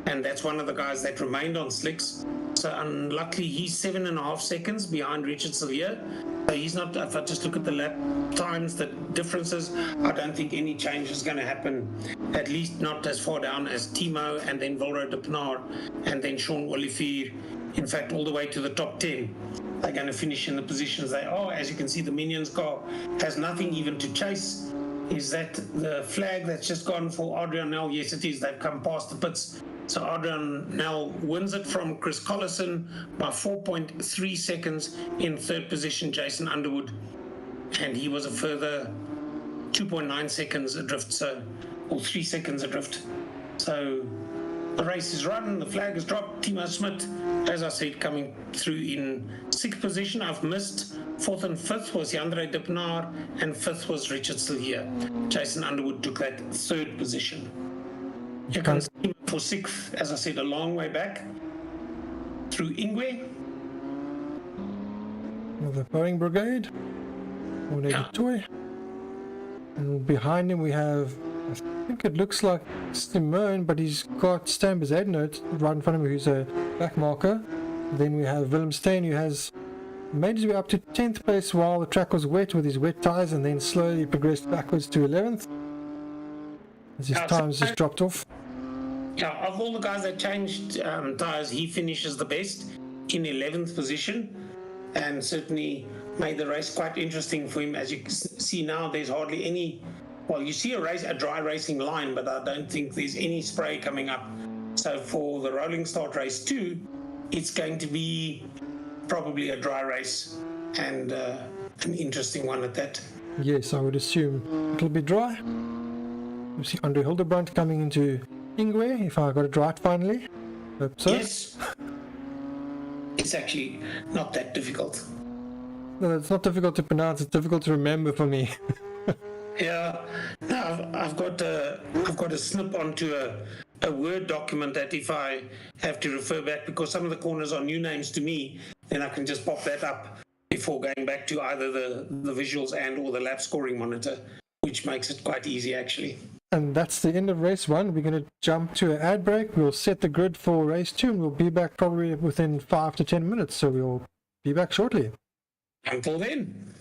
and that's one of the guys that remained on slicks. So unluckily, he's 7.5 seconds behind Richard Sillier. So he's not, if I just look at the lap times, the differences, I don't think any change is going to happen, at least not as far down as Timo and then Volro de Pnar and then Sean Olivier. In fact, all the way to the top 10. They're going to finish in the positions they are. As you can see, the Minions car has nothing even to chase. Is that the flag that's just gone for Adrian Nel? Yes, it is. They've come past the pits. So Adrian Nel wins it from Chris Collison by 4.3 seconds. In 3rd position, Jason Underwood. And he was a further 2.9 seconds adrift, or 3 seconds adrift. So the race is run, the flag is dropped. Timo Schmidt, as I said, coming through in 6th position. I've missed 4th and 5th was Jandre de Pnar, and 5th was Richard Sillier. Jason Underwood took that 3rd position. Here comes Timo for 6th, as I said, a long way back through Ingwe. The Boeing Brigade. Toy. And behind him we have, I think it looks like Simone, but he's got Stan Bezadnote right in front of him, who's a back marker. Then we have Willem Steen, who has made his way up to 10th place while the track was wet with his wet tyres, and then slowly progressed backwards to 11th as his times just dropped off. Yeah, of all the guys that changed tyres, he finishes the best in 11th position, and certainly made the race quite interesting for him. As you see now, there's hardly any, well, you see a dry racing line, but I don't think there's any spray coming up. So for the rolling start race 2, it's going to be probably a dry race, and an interesting one at that. Yes, I would assume it'll be dry. You see Andre Hildebrandt coming into Ingwe, if I got it right finally. Hope so. Yes. It's actually not that difficult. No, it's not difficult to pronounce, it's difficult to remember for me. Yeah, no, I've got a snip onto a Word document that if I have to refer back, because some of the corners are new names to me, then I can just pop that up before going back to either the visuals and or the lap scoring monitor, which makes it quite easy actually. And that's the end of race 1. We're going to jump to an ad break. We'll set the grid for race 2, and we'll be back probably within 5 to 10 minutes, so we'll be back shortly. Until then.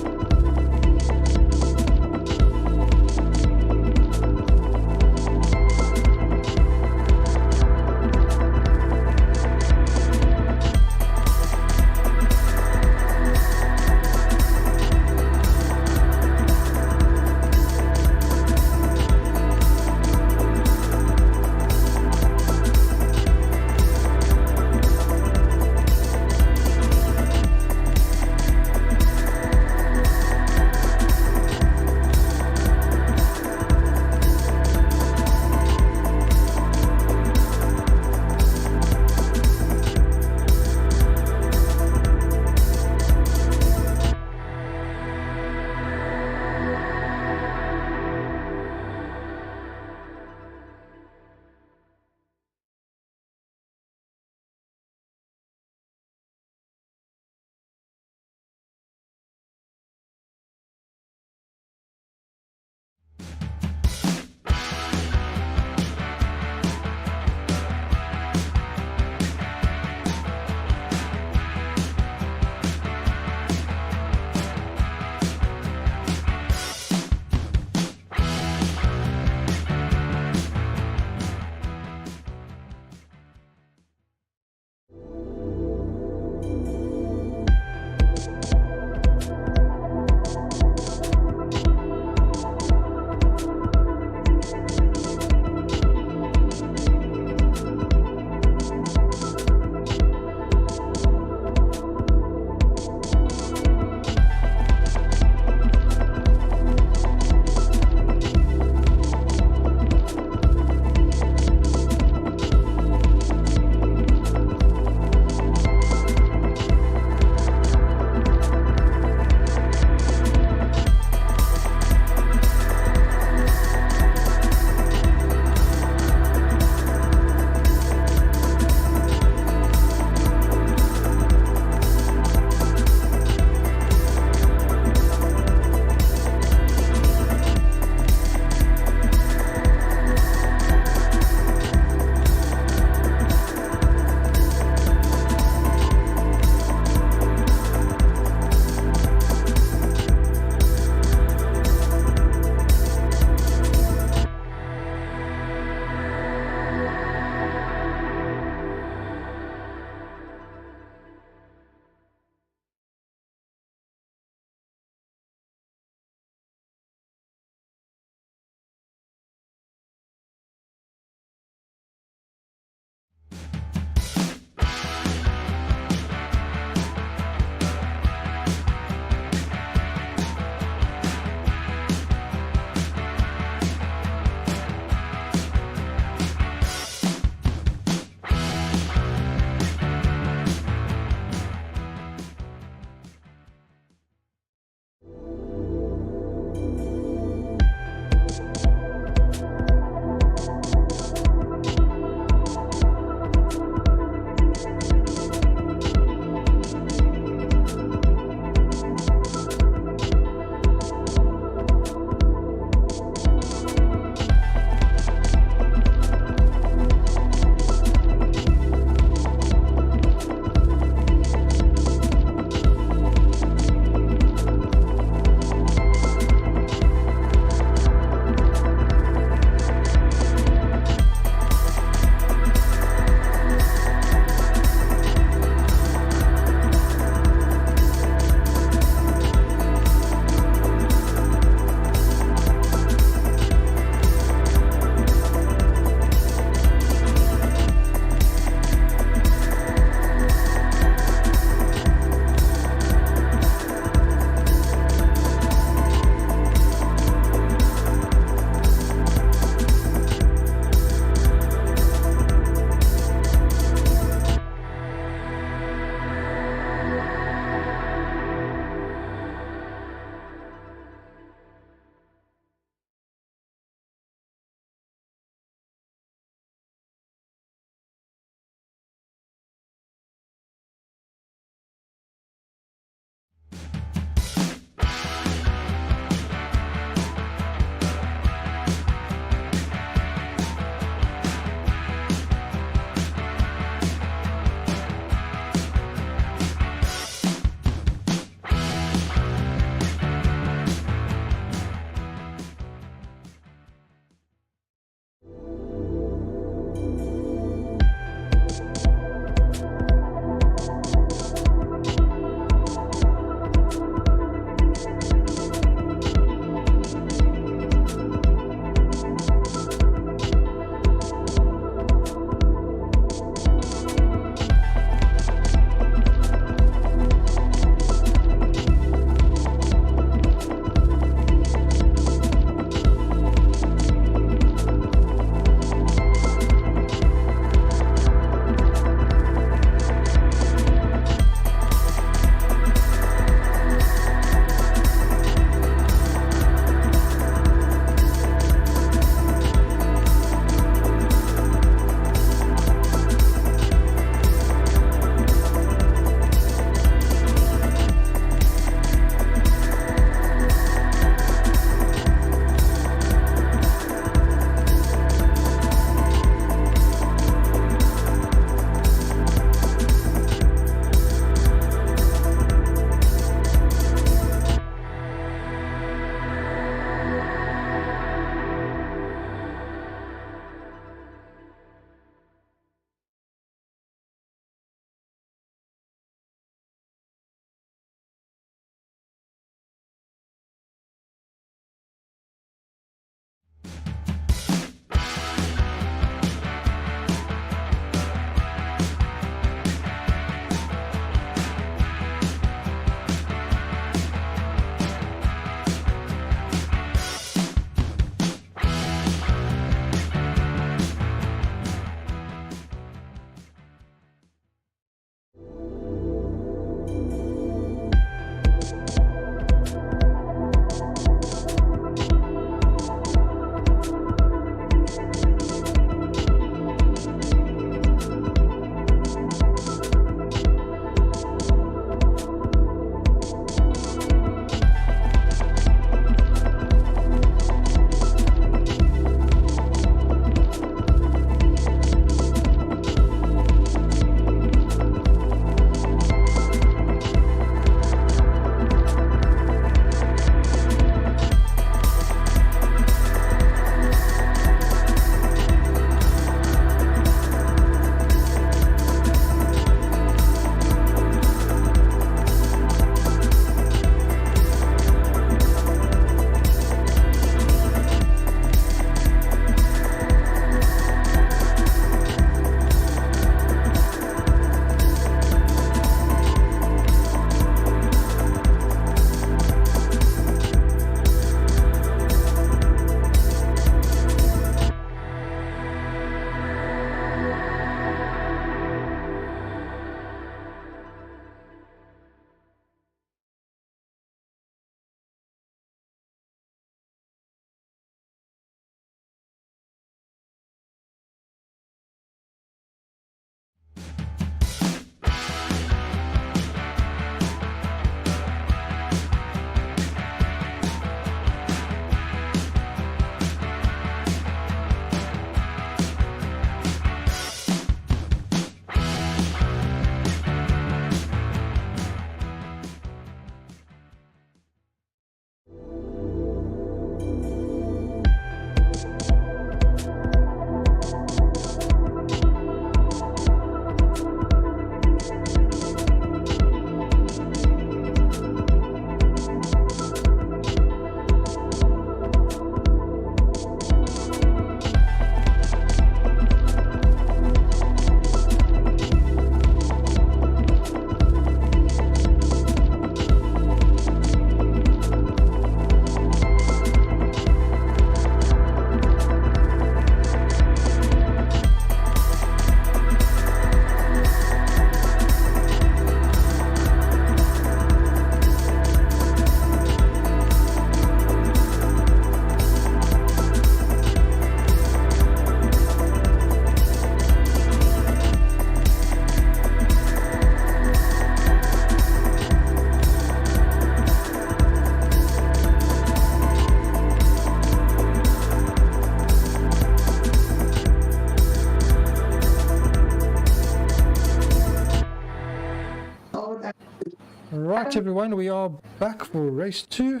Alright everyone, we are back for race 2.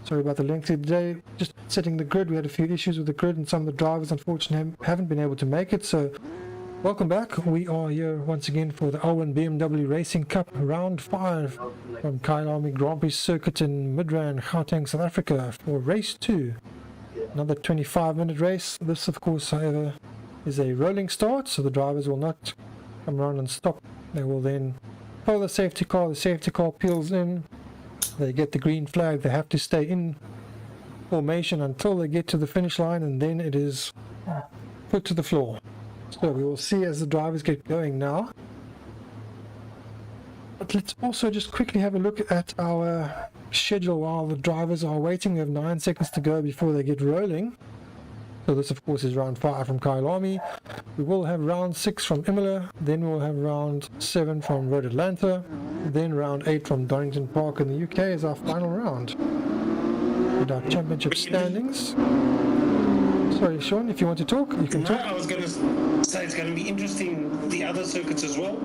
Sorry about the lengthy day, just setting the grid. We had a few issues with the grid and some of the drivers unfortunately haven't been able to make it, so welcome back. We are here once again for the Alwin BMW Racing Cup Round 5 from Kyalami Grand Prix Circuit in Midrand, Gauteng, South Africa for race 2. Another 25-minute race. This of course however is a rolling start, so the drivers will not come around and stop. They will then pull the safety car peels in, they get the green flag, they have to stay in formation until they get to the finish line, and then it is put to the floor. So we will see as the drivers get going now. But let's also just quickly have a look at our schedule while the drivers are waiting. We have 9 seconds to go before they get rolling. So this of course is round 5 from Kyalami. We will have round 6 from Imola, then we'll have round 7 from Road Atlanta, then round 8 from Donington Park in the UK as our final round. And our championship standings. Sorry Sean, if you want to talk, you can talk. I was going to say it's going to be interesting, the other circuits as well.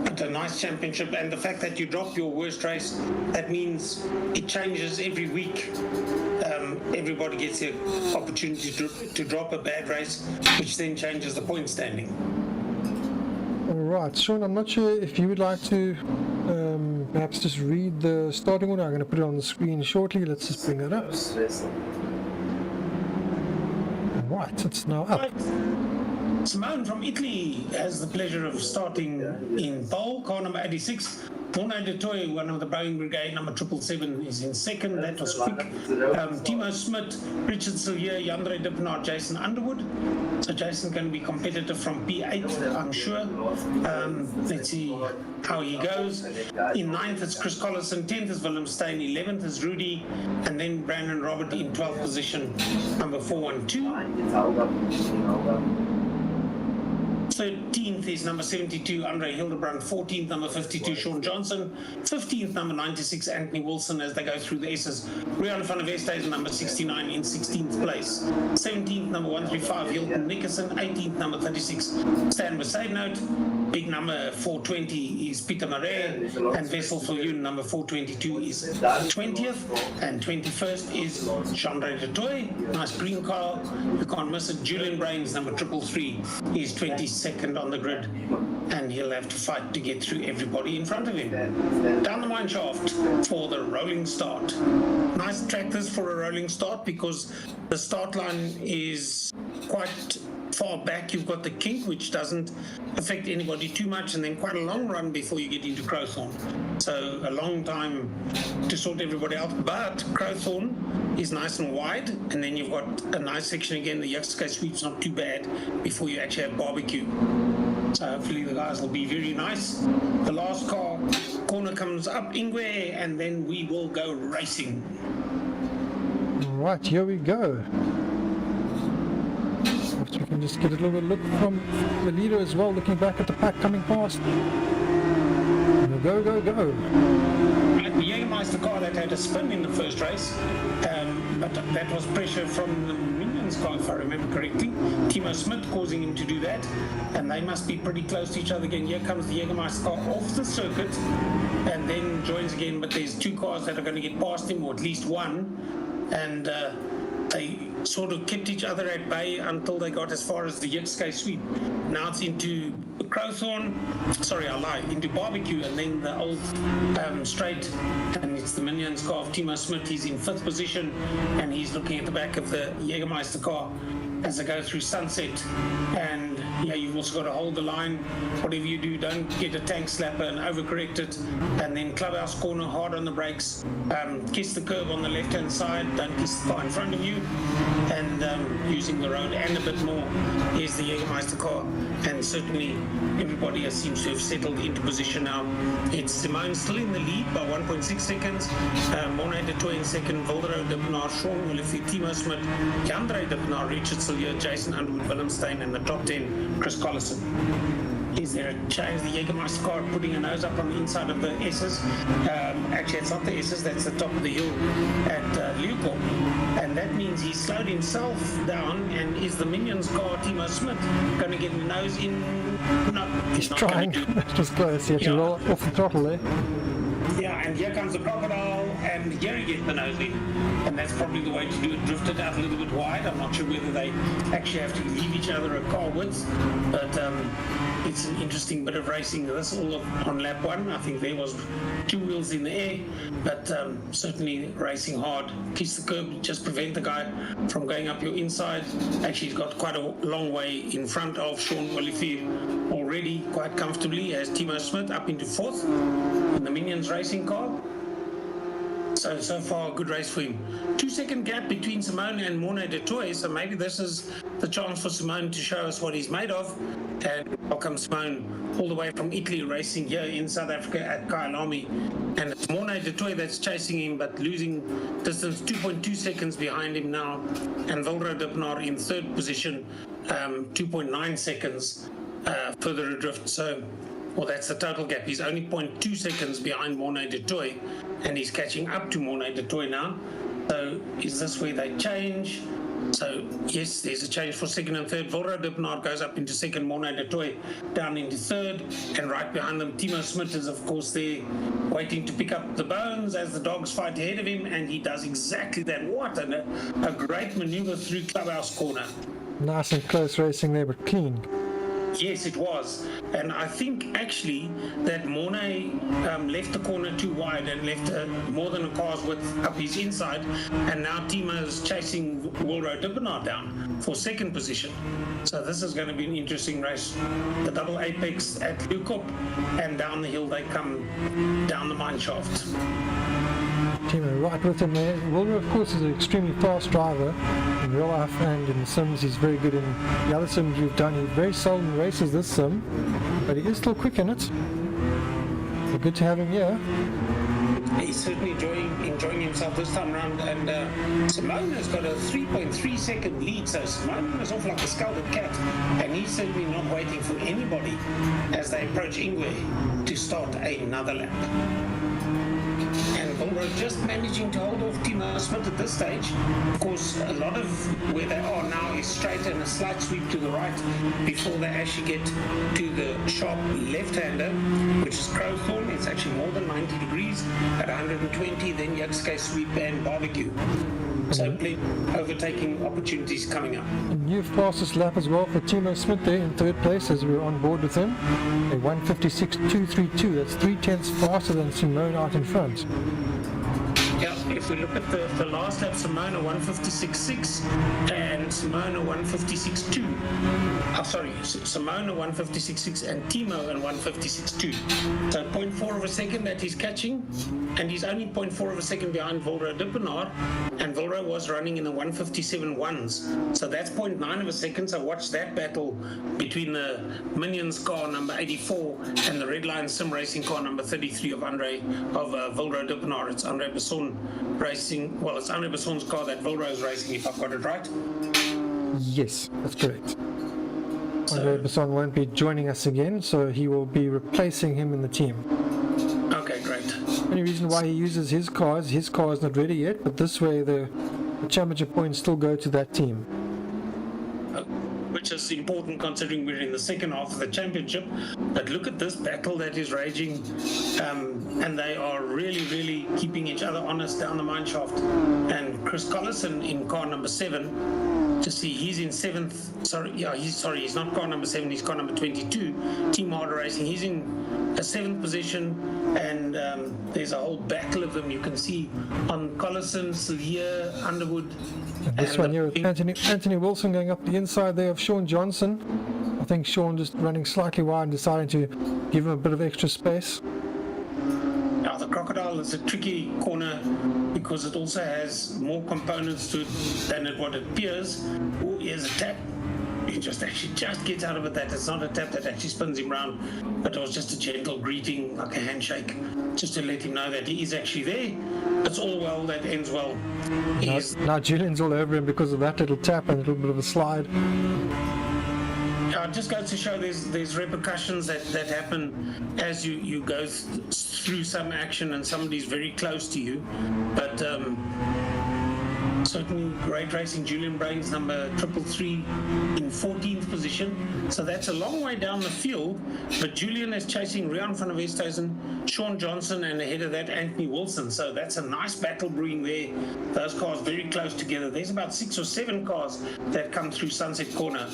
But a nice championship, and the fact that you drop your worst race, that means it changes every week. Everybody gets the opportunity to drop a bad race, which then changes the point standing. Alright, Sean, I'm not sure if you would like to perhaps just read the starting order. I'm going to put it on the screen shortly. Let's just bring that up. Alright, it's now up. Right. Simone from Italy has the pleasure of starting in pole, car number 86. Morne de Toy, one of the Boeing Brigade, number 777, is in second. That was quick. Timo Smit, Richard Sillier, Jandre Dippenaar, Jason Underwood. So Jason's going to be competitive from P8, I'm sure. Let's see how he goes. In 9th, it's Chris Collison. 10th is Willem Steyn. 11th is Rudy. And then Brandon Robert in 12th position, number 412. 13th is number 72, Andre Hildebrand. 14th, number 52, Sean Johnson. 15th, number 96, Anthony Wilson, as they go through the S's. Rihanna van der Veste is number 69 in 16th place. 17th, number 135, Hilton Nickerson. 18th, number 36, Stan Besaidnout. Big number 420 is Peter Marais, and Vessel Viljoen, number 422, is 20th, and 21st is Jean-Ray de Toy. Nice green car, you can't miss it. Julian Brains, number 333, is 22nd on the grid, and he'll have to fight to get through everybody in front of him. Down the mine shaft for the rolling start. Nice track this for a rolling start, because the start line is quite far back. You've got the kink, which doesn't affect anybody too much, and then quite a long run before you get into Crowthorne. So a long time to sort everybody out. But Crowthorne is nice and wide, and then you've got a nice section again. The Yucksky sweep's not too bad before you actually have barbecue. So hopefully the guys will be very nice. The last corner comes up Ingwe, and then we will go racing. Right, here we go. We can just get a little bit of look from the leader as well, looking back at the pack coming past. Go, go, go. The Jägermeister car that had a spin in the first race, but that was pressure from the Minions car, if I remember correctly. Timo Smit causing him to do that, and they must be pretty close to each other again. Here comes the Jägermeister car off the circuit, and then joins again, but there's 2 cars that are going to get past him, or at least one, and they sort of kept each other at bay until they got as far as the Yucksky sweep. Now it's into Crowthorne, sorry I lied, into barbecue, and then the old straight, and it's the Minions car of Timo Smit. He's in 5th position, and he's looking at the back of the Jägermeister car as they go through Sunset. And yeah, you've also got to hold the line. Whatever you do, don't get a tank slapper and overcorrect it. And then Clubhouse corner, hard on the brakes. Kiss the curb on the left-hand side. Don't kiss the car in front of you. And using the road and a bit more. Here's the Jägermeister car. And certainly everybody seems to have settled into position now. It's Simone still in the lead by 1.6 seconds. Morne de Toy in second. Wildero Dippenaar, Sean Willifie, Timo Smit, Jandre Dippenaar, Richard Sillier, Jason Underwood, Willem Steyn, and the top 10. Chris Collison. Is there a change? The Jägermeister car putting a nose up on the inside of the S's. Actually, it's not the S's, that's the top of the hill at Leopold. And that means he slowed himself down. And is the Minions car, Timo Smit, going to get the nose in? No, he's trying. Just close. He had to roll off the throttle there. and here comes the crocodile, and here you get the nose in. And that's probably the way to do it, drift it out a little bit wide. I'm not sure whether they actually have to leave each other a car width, but it's an interesting bit of racing. This all on lap 1. I think there was 2 wheels in the air, but certainly racing hard. Kiss the curb, just prevent the guy from going up your inside. Actually, he's got quite a long way in front of Sean Olivier already, quite comfortably, as Timo Smith up into 4th in the Minions racing car. So far, a good race for him. 2-second gap between Simone and Mornay de Toy, so maybe this is the chance for Simone to show us what he's made of. And welcome Simone all the way from Italy, racing here in South Africa at Kyalami. And it's Mornay de Toy that's chasing him, but losing distance 2.2 seconds behind him now. And Wilro Dippenaar in 3rd position, 2.9 seconds further adrift. So, well, that's the total gap. He's only 0.2 seconds behind Mornay de Toy, and he's catching up to Mornay de Toy now. So is this where they change? So yes, there's a change for 2nd and 3rd. Wilro Dippenaar goes up into 2nd, Mornay de Toy down into 3rd, and right behind them Timo Smith is of course there waiting to pick up the bones as the dogs fight ahead of him, and he does exactly that. What a great maneuver through Clubhouse Corner. Nice and close racing there, but clean. Yes, it was. And I think actually that Mornay left the corner too wide and left more than a car's width up his inside. And now Timo's chasing Wilro Dippenaar down for 2nd position. So this is going to be an interesting race. The double apex at Lukop, and down the hill they come down the mine shaft. Timo right with him there. Wilro, of course, is an extremely fast driver in real life, and in the sims he's very good in the other sims we've done. He very seldom races this sim, but he is still quick in it. So good to have him here. He's certainly enjoying himself this time around, and Simone has got a 3.3 second lead, so Simone is off like a scalded cat, and he's certainly not waiting for anybody as they approach Ingwe to start another lap. And Wilro just managing to hold off Timo Smith at this stage. Of course, a lot of where they are now is straight and a slight sweep to the right before they actually get to the sharp left-hander, which is Crowthorne. It's actually more than 90 degrees at 120, then Yuxke sweep and barbecue. So plenty overtaking opportunities coming up. A new fastest lap as well for Timo Smith there in 3rd place as we were on board with him. A 1:56.232. That's 3/10 faster than Simone out in front. Yeah, if we look at the last lap, Simone 1:56.6 and Simone 1:56.2. Simone 1:56.6 and Timo at 1:56.2. So 0.4 of a second that he's catching, and he's only 0.4 of a second behind Wilro Dippenaar, and Wilro was running in the 1:57.1s. So that's 0.9 of a second. So watch that battle between the Minions car number 84 and the Red Lion Sim Racing car number 33 of Wilro Dippenaar. It's Andre Besson racing. Well, it's Andre Besson's car that Wilro is racing, if I've got it right. Yes, that's correct. Andre Besson won't be joining us again, so he will be replacing him in the team. Okay, great. The only reason why he uses his car is not ready yet, but this way the championship points still go to that team. Which is important considering we're in the second half of the championship. But look at this battle that is raging, and they are really keeping each other honest down the mine shaft. And Chris Collison in car number 7, to see he's in 7th. He's not car number 7, he's car number 22. Team Harder Racing, he's in a 7th position, and there's a whole battle of them. You can see on Collison, Sylvia, Underwood. And this one here with Anthony Wilson going up the inside there of Sean Johnson. I think Sean just running slightly wide and deciding to give him a bit of extra space. Now the Crocodile is a tricky corner because it also has more components to it than what it appears. Oh, here's a tap. He just gets out of it. That it's not a tap that actually spins him round, but it was just a gentle greeting, like a handshake, just to let him know that he is actually there. It's all well that ends well. Now Julian's all over him because of that little tap and a little bit of a slide. It just goes to show there's repercussions that happen as you go through some action and somebody's very close to you. But certainly great racing. Julian Brains number 333 in 14th position. So that's a long way down the field, but Julian is chasing Rian van der Westhuizen, Sean Johnson, and ahead of that Anthony Wilson. So that's a nice battle brewing there. Those cars very close together. There's about 6 or 7 cars that come through Sunset Corner,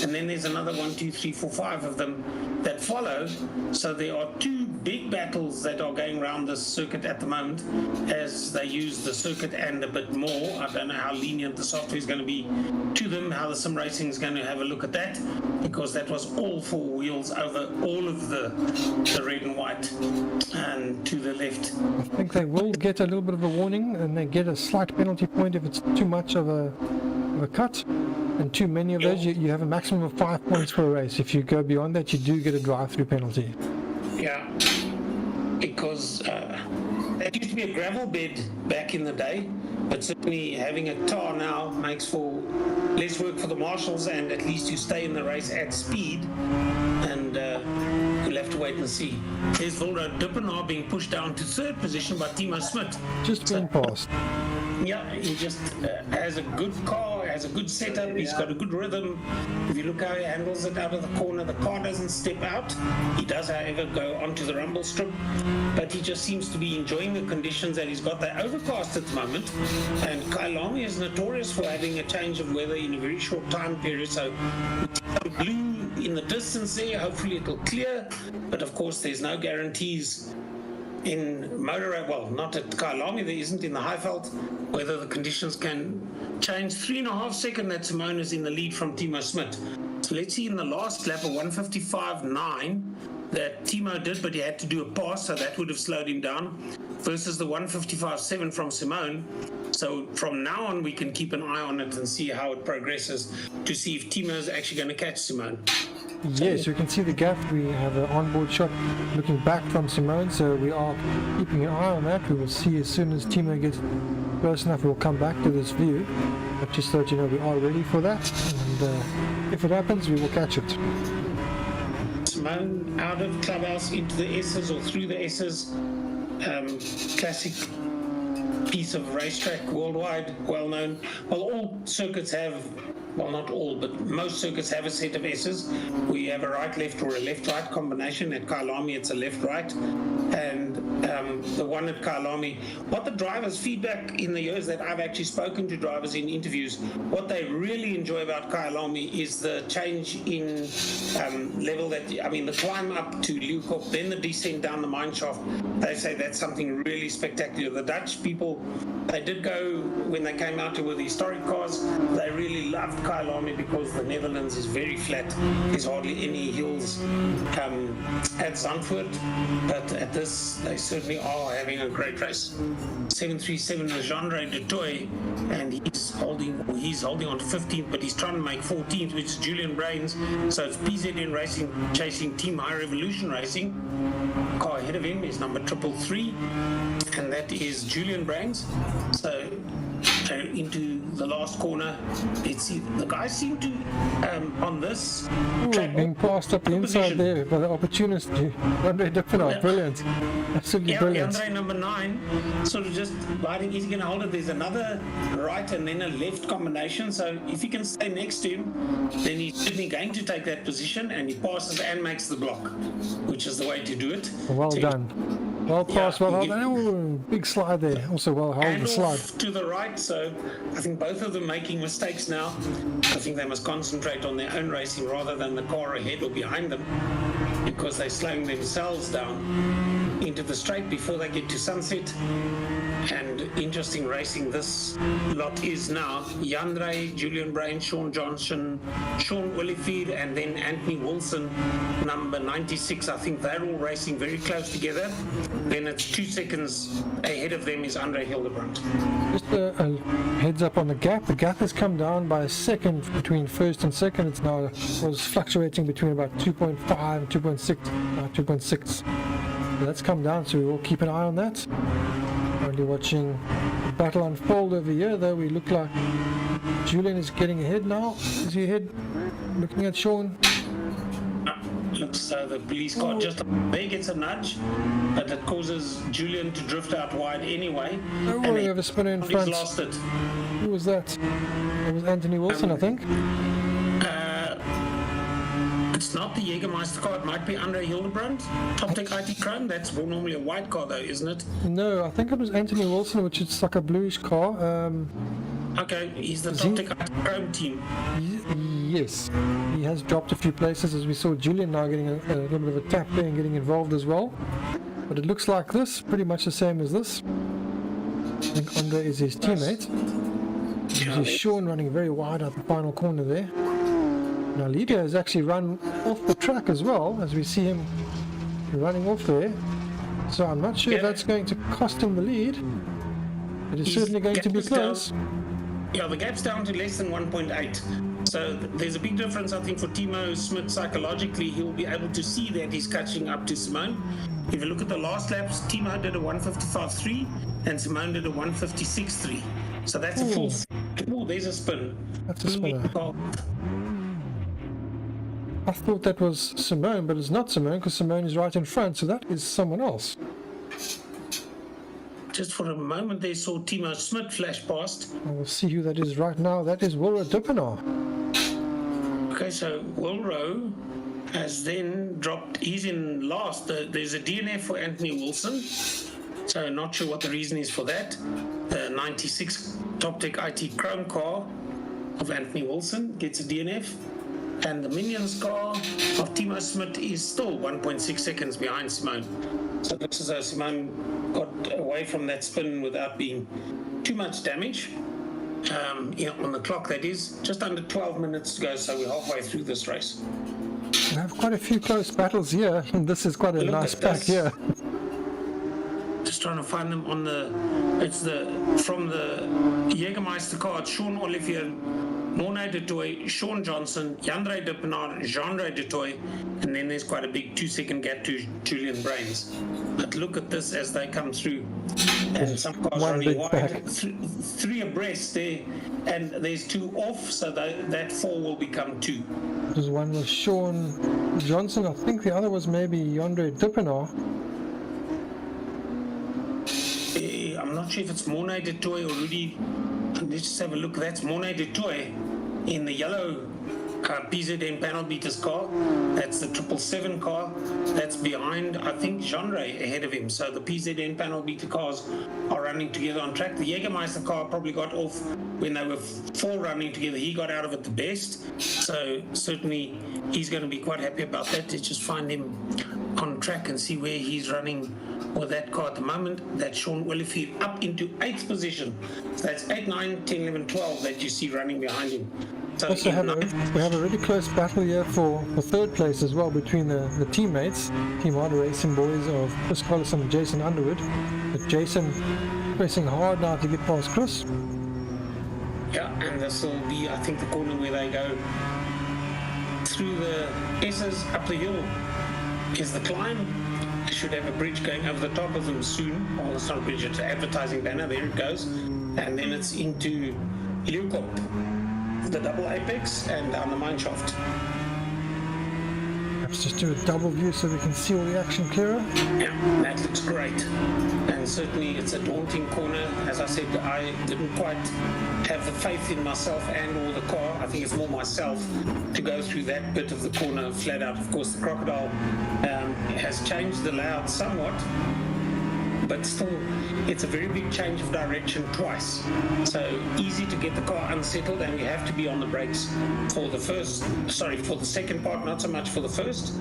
and then there's another 1, 2, 3, 4, 5 of them that follow. So there are 2 big battles that are going around this circuit at the moment as they use the circuit and a bit more. I don't know how lenient the software is going to be to them, how the sim racing is going to have a look at that, because that was all 4 wheels over all of the red and white and to the left. I think they will get a little bit of a warning, and they get a slight penalty point if it's too much of a cut, and too many of those. You have a maximum of 5 points per race. If you go beyond that, you do get a drive-through penalty. Yeah, because that used to be a gravel bed back in the day, but certainly having a tar now makes for less work for the marshals, and at least you stay in the race at speed, and you'll have to wait and see. There's Voldo Dippenaar being pushed down to 3rd position by Timo Smit. Just being passed. Yeah, he just has a good car, has a good setup, he's got a good rhythm. If you look how he handles it out of the corner, the car doesn't step out. He does, however, go onto the rumble strip, but he just seems to be enjoying the conditions that he's got. They're overcast at the moment, and Kyalami is notorious for having a change of weather in a very short time period, so we see some blue in the distance there. Hopefully it'll clear, but of course there's no guarantees in motor, well, not at Kyalami, there isn't in the Highveld, whether the conditions can change. 3.5 seconds that Simone is in the lead from Timo Smit. So let's see in the last lap, a 155.9 that Timo did, but he had to do a pass, so that would have slowed him down, versus the 155.7 from Simone. So from now on, we can keep an eye on it and see how it progresses to see if Timo is actually going to catch Simone. Yes, you can see the gap. We have an onboard shot looking back from Simone, so we are keeping an eye on that. We will see as soon as Timo gets close enough, we'll come back to this view. But just so you know, we are ready for that, and if it happens, we will catch it. Simone out of clubhouse into the S's or through the S's. Classic piece of racetrack worldwide, well known. Well, all circuits have, well, not all, but most circuits have a set of S's. We have a right-left or a left-right combination. At Kyalami, it's a left-right. And the one at Kyalami, what the drivers' feedback in the years that I've actually spoken to drivers in interviews, what they really enjoy about Kyalami is the change in level that, I mean, the climb up to Leeuwkop, then the descent down the mine shaft. They say that's something really spectacular. The Dutch people, they did go, when they came out with the historic cars, they really loved Kyalami because the Netherlands is very flat. There's hardly any hills at Zandvoort, but at this, they certainly are having a great race. 737 is Jean-Ray de Toy, and he's holding on to 15th, but he's trying to make 14th, which is Julian Brains. So it's PZN Racing chasing Team High Revolution Racing. Car ahead of him is number 333, and that is Julian Brains. So into the last corner, let's see, the guys seem to on this track, being passed up the inside there by the opportunist. Andre Dippenaar, brilliant, absolutely brilliant. Andre number 9 sort of just riding, he's going to hold it. There's another right and then a left combination, so if he can stay next to him, then he's certainly going to take that position, and he passes and makes the block, which is the way to do it. Well done. Well passed, well held. Oh, big slide there. Also well held the slide. To the right, so I think both of them making mistakes now. I think they must concentrate on their own racing rather than the car ahead or behind them, because they're slowing themselves down into the straight before they get to Sunset. And interesting racing this lot is now. Yandre, Julian Brain, Sean Johnson, Sean Olivier, and then Anthony Wilson, number 96. I think they're all racing very close together. Then it's 2 seconds ahead of them is Andre Hildebrandt. Just a heads up on the gap. The gap has come down by a second between first and second. It's now was fluctuating between about 2.5 and 2.6. 2.6. So that's come down, so we will keep an eye on that. Currently watching the battle unfold over here, though. We look like Julian is getting ahead now. Is he ahead? Looking at Sean. looks so the police car just there gets a nudge, but it causes Julian to drift out wide anyway. Oh, and we have a spinner in he's front. lost it. Who was that? It was Anthony Wilson, I think. It's not the Jägermeister car, it might be Andre Hildebrand, Top Tech IT Chrome. That's normally a white car though, isn't it? No, I think it was Anthony Wilson, which is like a bluish car. Okay, he's the Top Tech IT Chrome team. Yes, he has dropped a few places, as we saw Julian now getting a little bit of a tap there and getting involved as well. But it looks like this, pretty much the same as this. I think Andre is his teammate. You see Sean running very wide out the final corner there. Now Lydia has actually run off the track as well, as we see him running off there. So I'm not sure if that's going to cost him the lead. It is certainly going to be close. Yeah, the gap's down to less than 1.8. So there's a big difference, I think, for Timo Smit psychologically. He'll be able to see that he's catching up to Simone. If you look at the last laps, Timo did a 155.3 and Simone did a 156.3. So that's a full... Oh, there's a spin. That's a spinner. I thought that was Simone, but it's not Simone because Simone is right in front, so that is someone else. Just for a moment they saw Timo Smit flash past. I will see who that is right now. That is Wilro Dippenaar. Okay, so Wilro has then dropped, he's in last. There's a DNF for Anthony Wilson, so not sure what the reason is for that. The 96 Top Tech IT Chrome car of Anthony Wilson gets a DNF. And the Minions car of Timo Smit is still 1.6 seconds behind Simone. So it looks as though Simone got away from that spin without being too much damage. On the clock, that is. Just under 12 minutes to go, so we're halfway through this race. We have quite a few close battles here, and this is quite a nice pack here. Just trying to find them on from the Jägermeister car, it's Sean Olivier, Morne de Toy, Sean Johnson, Jandre de Penard, Jean-Ray de Toy, and then there's quite a big 2-second gap to Julian Brains. But look at this as they come through. And some cars running wide, three abreast there, and there's 2 off, so that 4 will become 2. This one was Sean Johnson, I think the other was maybe Jandre Dippenaar. I'm not sure if it's Morne de Toy or Rudy. Let's just have a look. That's Morne de Toy in the yellow PZN panel beaters car. That's the 777 car. That's behind, I think, Jean-Ray ahead of him. So the PZN panel beater cars are running together on track. The Jägermeister car probably got off when they were 4 running together. He got out of it the best. So certainly he's going to be quite happy about that. Let's just find him on track and see where he's running with that car at the moment. That's Sean Olivier up into 8th position. So that's 8, 9, 10, 11, 12 that you see running behind him. So we have a really close battle here for 3rd place as well between the teammates, Team Harder Racing boys of Chris Collison and Jason Underwood. With Jason pressing hard now to get past Chris. Yeah, and this will be, I think, the corner where they go through the S's up the hill is the climb. They should have a bridge going over the top of them soon. Well, it's not a bridge, it's an advertising banner. There it goes. And then it's into Leeuwkop, the double apex, and down the mine shaft. Let's just do a double view so we can see all the action clearer. Yeah, that looks great. And certainly it's a daunting corner. As I said, I didn't quite have the faith in myself and or the car. I think it's more myself to go through that bit of the corner flat out. Of course, the Crocodile has changed the layout somewhat, but still it's a very big change of direction twice. So easy to get the car unsettled, and you have to be on the brakes for the second part, not so much for the first,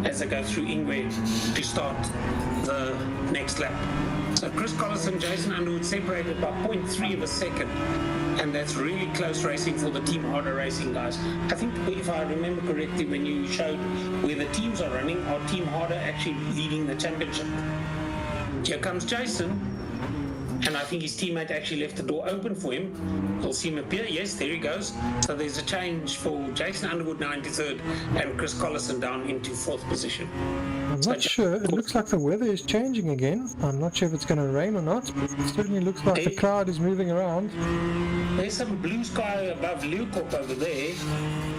as they go through Ingwe to start the next lap. So Chris Collison, Jason Underwood separated by 0.3 of a second, and that's really close racing for the Team Harder Racing guys. I think if I remember correctly, when you showed where the teams are running, are Team Harder actually leading the championship? Here comes Jason, and I think his teammate actually left the door open for him. You'll see him appear. Yes, there he goes. So there's a change for Jason Underwood now into third, and Chris Collison down into fourth position. I'm not sure. It looks like the weather is changing again. I'm not sure if it's going to rain or not. It certainly looks like the cloud is moving around. There's some blue sky above Leeuwkop over there,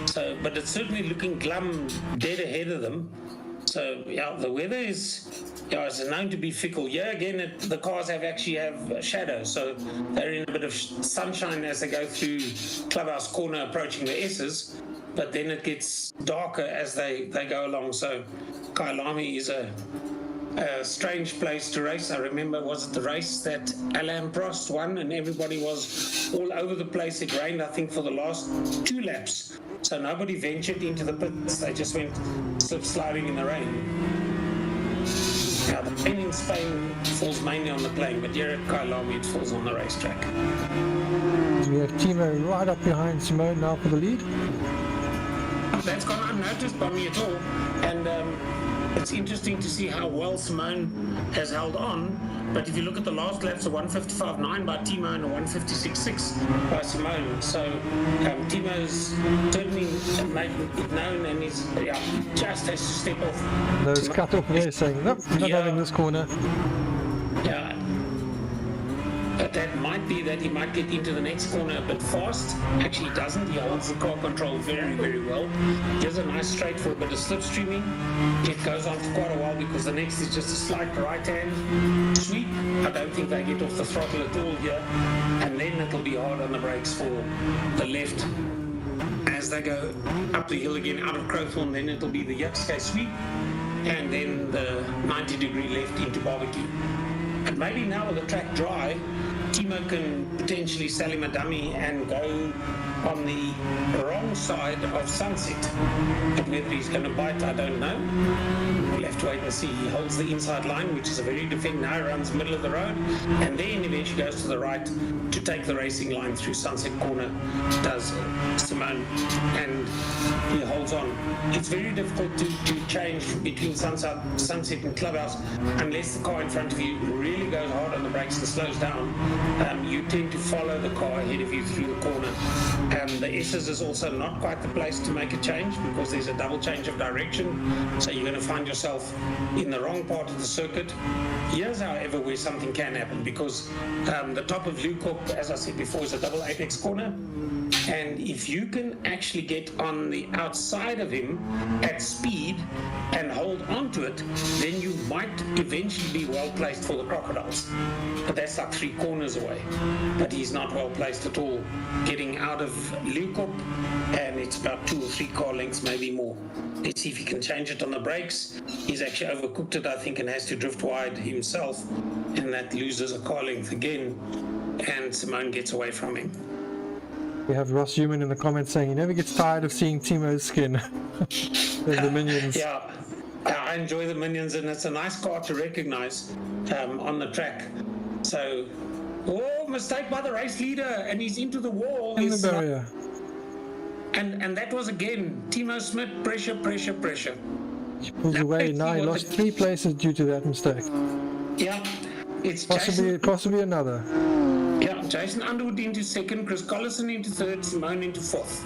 so, but it's certainly looking glum dead ahead of them. So yeah, the weather is known to be fickle. Yeah, again, the cars actually have shadows, so they're in a bit of sunshine as they go through Clubhouse Corner approaching the S's, but then it gets darker as they go along. So Kyalami is a strange place to race. I remember, was it the race that Alain Prost won and everybody was all over the place? It rained, I think, for the last 2 laps. So nobody ventured into the pits. They just went slip sliding in the rain. Now, the rain in Spain falls mainly on the plane, but here at Kyalami it falls on the racetrack. We have Timo right up behind Simone now for the lead. That's gone unnoticed by me at all. And it's interesting to see how well Simone has held on. But if you look at the last laps, a 155.9 by Timo and a 156.6 by Simone. So Timo's certainly made it known, and he's just has to step off. Those cut off there saying, nope, not having this corner. Yeah. But that might be that he might get into the next corner a bit fast. Actually, he doesn't. He holds the car control very, very well. Gives a nice straight for a bit of slipstreaming. It goes on for quite a while because the next is just a slight right-hand sweep. I don't think they get off the throttle at all here. And then it'll be hard on the brakes for the left. As they go up the hill again out of Crowthorne, then it'll be the Yuxke sweep. And then the 90-degree left into Barbecue. And maybe now with the track dry, Timo can potentially sell him a dummy and go on the wrong side of Sunset. But whether he's going to bite, I don't know. We'll have to wait and see. He holds the inside line, which is a very defend now, runs middle of the road, and then eventually goes to the right to take the racing line through Sunset Corner, does Simone, and he holds on. It's very difficult to change between Sunset and Clubhouse unless the car in front of you really goes hard on the brakes and slows down. You tend to follow the car ahead of you through the corner. The S's is also not quite the place to make a change because there's a double change of direction, so you're going to find yourself in the wrong part of the circuit. Here's, however, where something can happen, because the top of Leeuwkop, as I said before, is a double apex corner. And if you can actually get on the outside of him at speed and hold on to it, then you might eventually be well placed for the Crocodiles. But that's like 3 corners away. But he's not well placed at all, getting out of Leeuwkop, and it's about 2 or 3 car lengths, maybe more. Let's see if he can change it on the brakes. He's actually overcooked it, I think, and has to drift wide himself, and that loses a car length again, and Simone gets away from him. We have Ross Human in the comments saying he never gets tired of seeing Timo's skin. There's the minions. Yeah, I enjoy the minions, and it's a nice car to recognize on the track. So, mistake by the race leader, and he's into the wall. In the barrier. And that was again Timo Smith, pressure. He pulls away. Now he lost 3 places due to that mistake. Yeah, it's possibly another. Yeah, Jason Underwood into second, Chris Collison into third, Simone into fourth.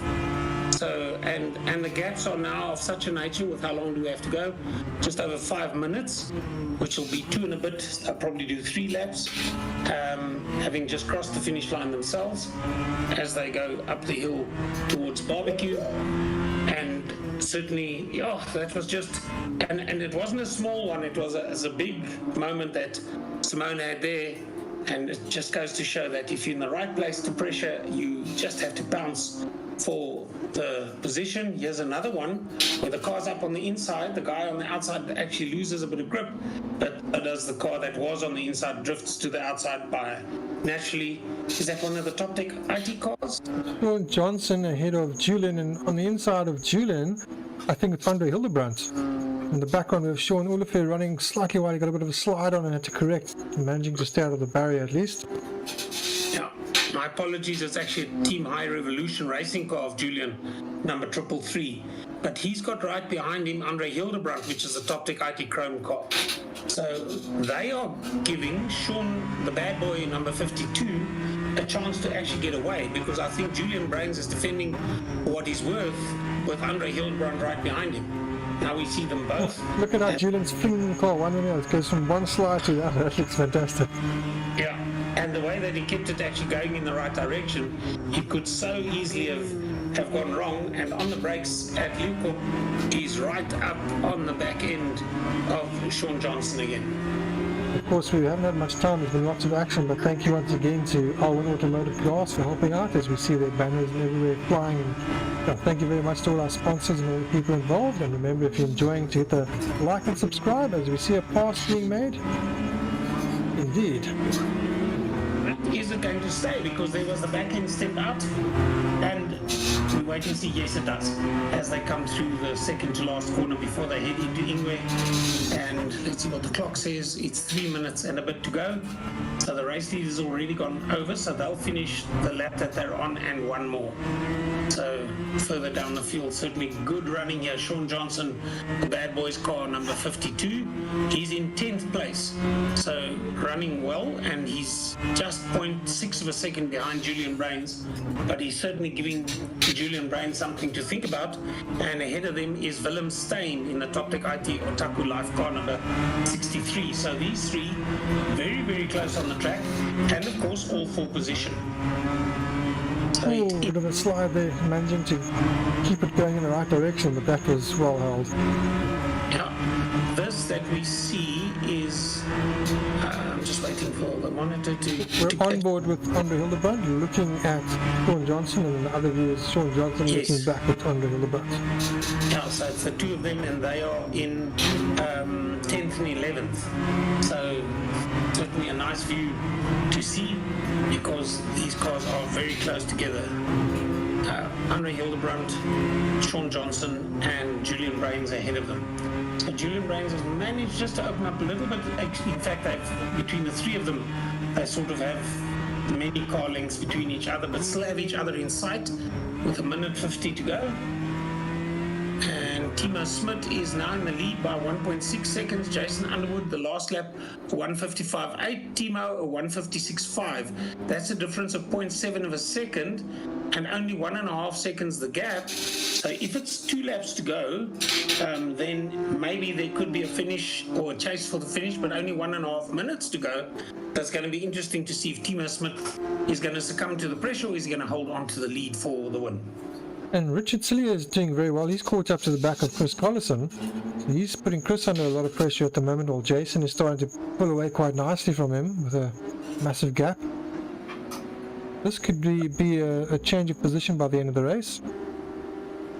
So, and the gaps are now of such a nature with how long do we have to go? Just over 5 minutes, which will be 2 and a bit. I'll probably do 3 laps, having just crossed the finish line themselves as they go up the hill towards Barbecue. And certainly, that was just, and it wasn't a small one, it was a big moment that Simone had there. And it just goes to show that if you're in the right place to pressure, you just have to bounce for the position. Here's another one where the car's up on the inside. The guy on the outside actually loses a bit of grip, but does the car that was on the inside drifts to the outside by naturally. Is that one of the top tech IT cars? Sean Johnson ahead of Julian, and on the inside of Julian, I think it's Andre Hildebrandt. In the background, we have Sean Ulefer running slightly wide. He got a bit of a slide on and had to correct, managing to stay out of the barrier at least. Yeah, My apologies, it's actually a Team High Revolution racing car of Julian, number 333. But he's got right behind him Andre Hildebrand, which is a Top Tech IT Chrome car. So they are giving Sean, the bad boy, number 52, a chance to actually get away, because I think Julian Brains is defending what he's worth with Andre Hildebrand right behind him. Now we see them both. Look at how Julian's flinging the car one way or the other. It goes from one slide to the other. That looks fantastic. Yeah, and the way that he kept it actually going in the right direction, he could so easily have gone wrong. And on the brakes at Luco, he's right up on the back end of Sean Johnson again. Of course, we haven't had much time. There's been lots of action, but thank you once again to Alwin Automotive Glass for helping out as we see their banners and everywhere flying. And thank you very much to all our sponsors and all the people involved. And remember, if you're enjoying, to hit the like and subscribe as we see a pass being made. Indeed. Is it going to stay? Because there was the back end step out, and we wait and see. Yes, it does, as they come through the second to last corner before they head into Ingwe. And let's see what the clock says. It's 3 minutes and a bit to go. So the race lead has already gone over, so they'll finish the lap that they're on and one more. So further down the field, certainly good running here. Sean Johnson, the bad boys car, number 52. He's in 10th place, so running well, and he's just 0.6 of a second behind Julian Brains, but he's certainly giving Julian Brains something to think about. And ahead of them is Willem Steyn in the Top Tech IT Otaku Life car number 63. So these three very, very close on the track, and of course all for position. So Oh, bit of a slide there, managing to keep it going in the right direction, but that was well held. yeah, this that we see is I'm just waiting for the monitor to We're on board with Andre Hildebrand, looking at Sean Johnson, and the other view is Sean Johnson Yes. looking back at Andre Hildebrand. Yeah, so it's the two of them, and they are in 10th and 11th. So certainly a nice view to see, because these cars are very close together. Andre Hildebrand, Sean Johnson, and Julian Brains ahead of them. So Julian Brains has managed just to open up a little bit. Actually, in fact, between the three of them, they sort of have many car lengths between each other, but still have each other in sight with 1:50 to go. And Timo Smit is now in the lead by 1.6 seconds. Jason Underwood, the last lap, 1:55.8. Timo, a 1:56.5. That's a difference of 0.7 of a second, and only 1.5 seconds the gap. So if it's 2 laps to go, then maybe there could be a finish or a chase for the finish, but only 1.5 minutes to go. That's going to be interesting to see if Timo Smit is going to succumb to the pressure, or is he going to hold on to the lead for the win. And Richard Cillier is doing very well. He's caught up to the back of Chris Collison. So he's putting Chris under a lot of pressure at the moment, while Jason is starting to pull away quite nicely from him with a massive gap. This could be a change of position by the end of the race.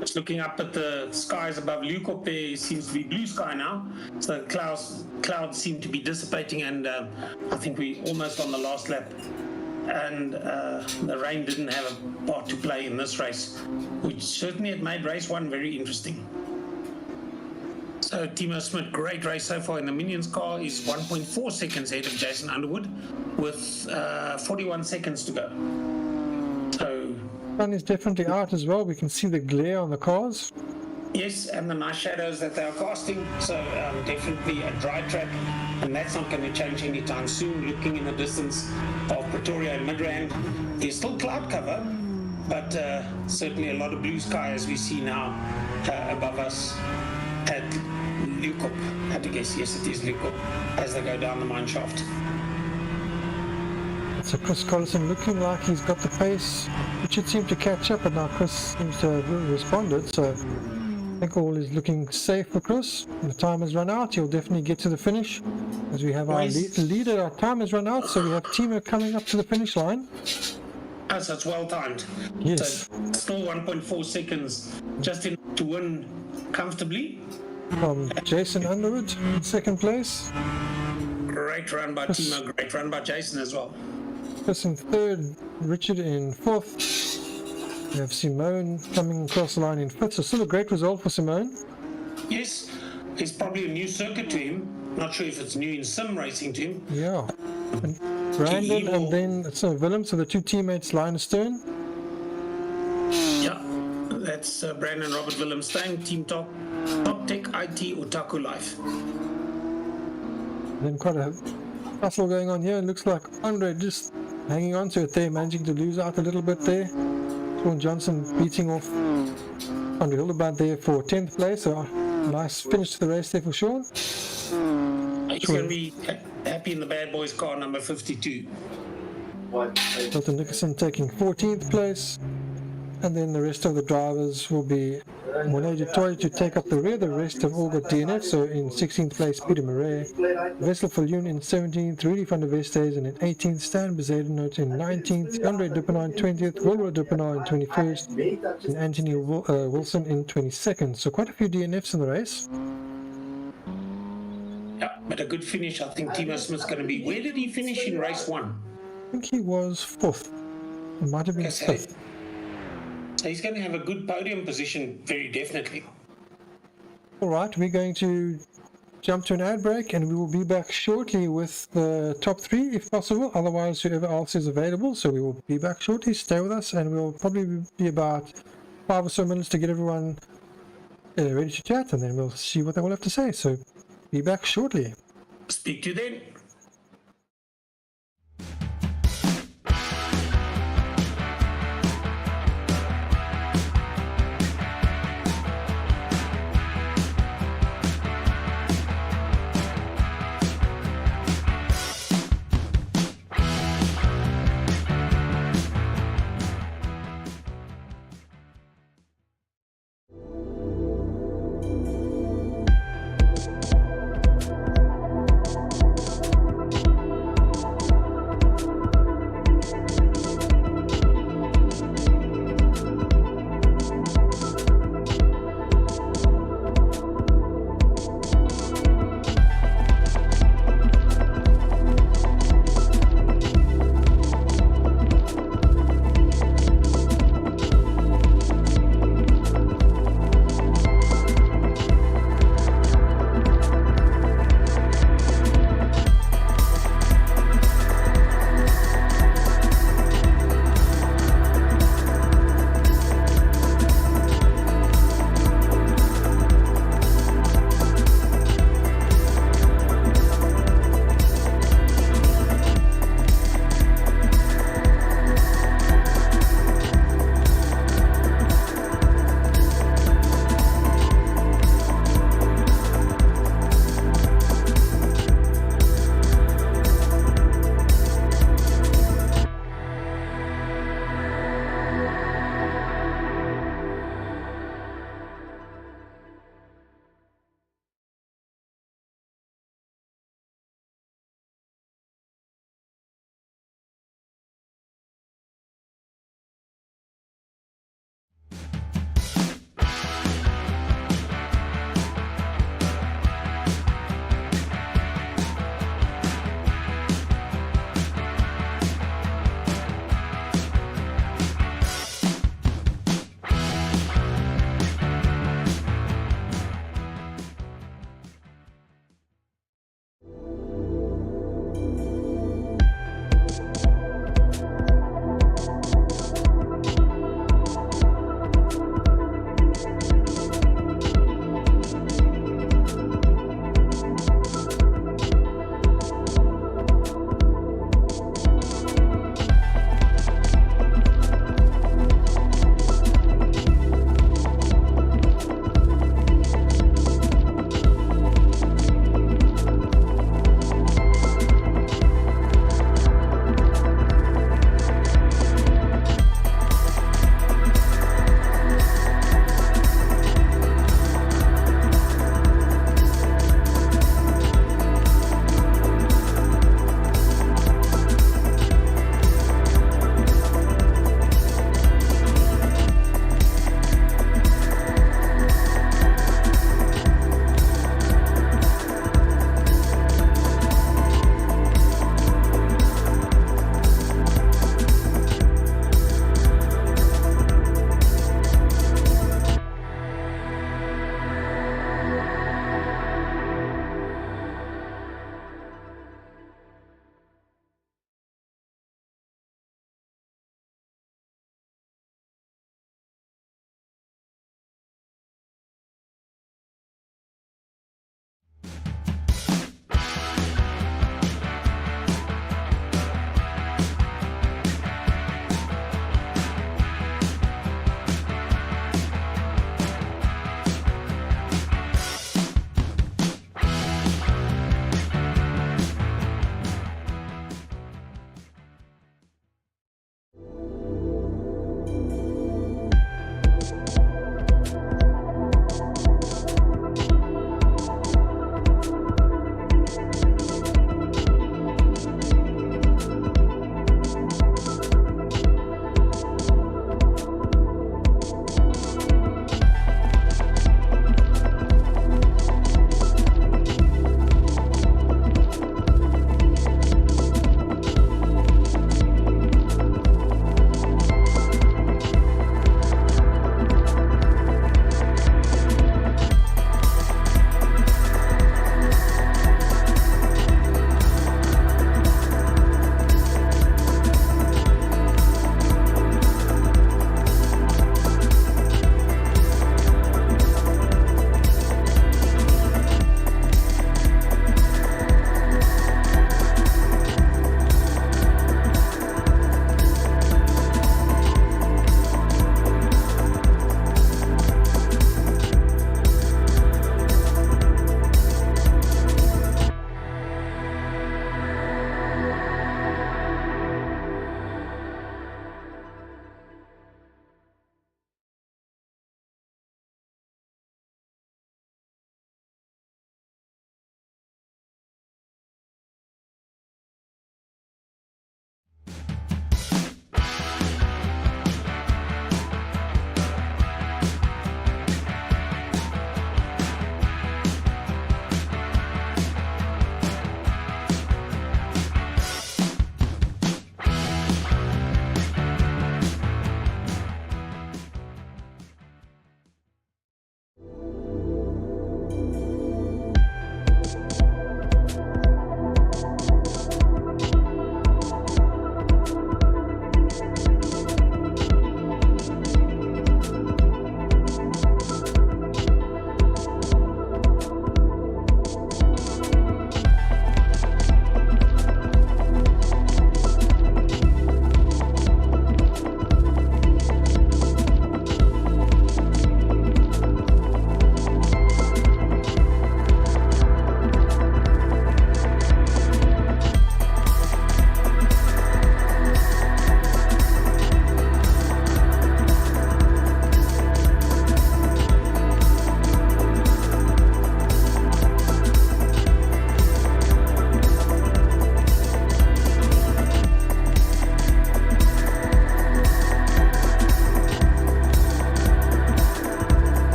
Just looking up at the skies above Lukop, there seems to be blue sky now. So the clouds seem to be dissipating, and I think we're almost on the last lap. And the rain didn't have a part to play in this race, which certainly had made race 1 very interesting. So Timo Smit, great race so far in the Minions car, is 1.4 seconds ahead of Jason Underwood with 41 seconds to go. So Sun is definitely out as well. We can see the glare on the cars. yes, and the nice shadows that they are casting. So definitely a dry track, and that's not going to change anytime soon. Looking in the distance of Pretoria and Midrand, there's still cloud cover, but certainly a lot of blue sky as we see now above us at Lukop. I had to guess, yes, it is Lukop, as they go down the mine shaft. So Chris Collison looking like he's got the pace. It should seem to catch up, but now Chris seems to have responded. So I think all is looking safe for Chris. The time has run out. He'll definitely get to the finish, as we have our leader. Our time has run out, so we have Timo coming up to the finish line. Oh, so it's well timed. Yes. So still 1.4 seconds, just enough to win comfortably. From Jason Underwood in second place. Great run by Timo, great run by Jason as well. Chris in third, Richard in fourth. We have Simone coming across the line in fifth, so still a great result for Simone. Yes, it's probably a new circuit to him. Not sure if it's new in sim racing to him. Yeah. And Brandon and then Willem, so the two teammates line astern. Yeah, that's Brandon Robert Willem Stein, Team Top Tech IT Otaku Life. Then quite a tussle going on here. It looks like Andre just hanging on to it there, managing to lose out a little bit there. Sean Johnson beating off Andre Hildeband there for 10th place, so nice finish to the race there for Sean. He's going to be happy in the bad boys car number 52. Milton Nicholson taking 14th place, and then the rest of the drivers will be Monet Dutoy to take up the rear. The rest have all got DNF, so in 16th place Peter Murray, Wessel Viljoen in 17th, Rudy van der Westhuizen in 18th, Stan Bezuidenhout in 19th, Andre Duppenaar in 20th, Wilbur Duppenaar in 21st, and Anthony Wilson in 22nd. So quite a few DNFs in the race. Yeah, but a good finish. I think Timo Smith's going to be. Where did he finish in race 1? I think he was 4th. It might have been 5th. So he's going to have a good podium position, very definitely. Alright, we're going to jump to an ad break and we will be back shortly with the top 3 if possible. Otherwise, whoever else is available. So we will be back shortly. Stay with us and we'll probably be about 5 or so minutes to get everyone ready to chat, and then we'll see what they all have to say. So be back shortly. Speak to you then.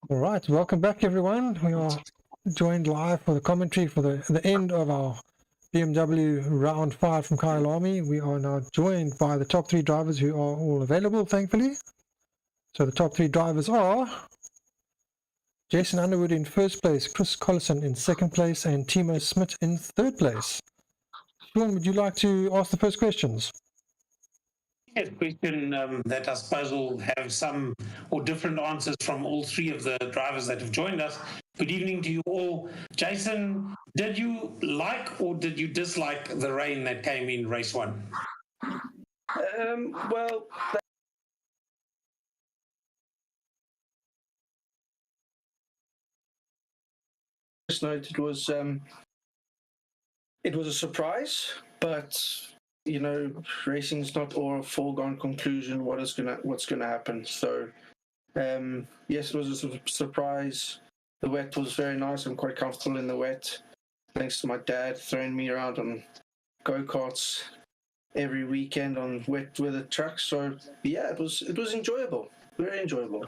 All right, welcome back, everyone. We are joined live for the commentary for the end of our BMW round 5 from Kyalami. We are now joined by the top 3 drivers who are all available, thankfully. So the top 3 drivers are Jason Underwood in first place, Chris Collison in second place, and Timo Smit in third place. Sean, would you like to ask the first questions? Yes, question that I suppose will have some or different answers from all 3 of the drivers that have joined us. Good evening to you all. Jason, did you like or did you dislike the rain that came in race 1? Well, just note it was a surprise, but you know, racing's not all a foregone conclusion. What's gonna happen? So, yes, it was a surprise. The wet was very nice. I'm quite comfortable in the wet, thanks to my dad throwing me around on go-karts every weekend on wet weather trucks. So yeah, it was enjoyable, very enjoyable.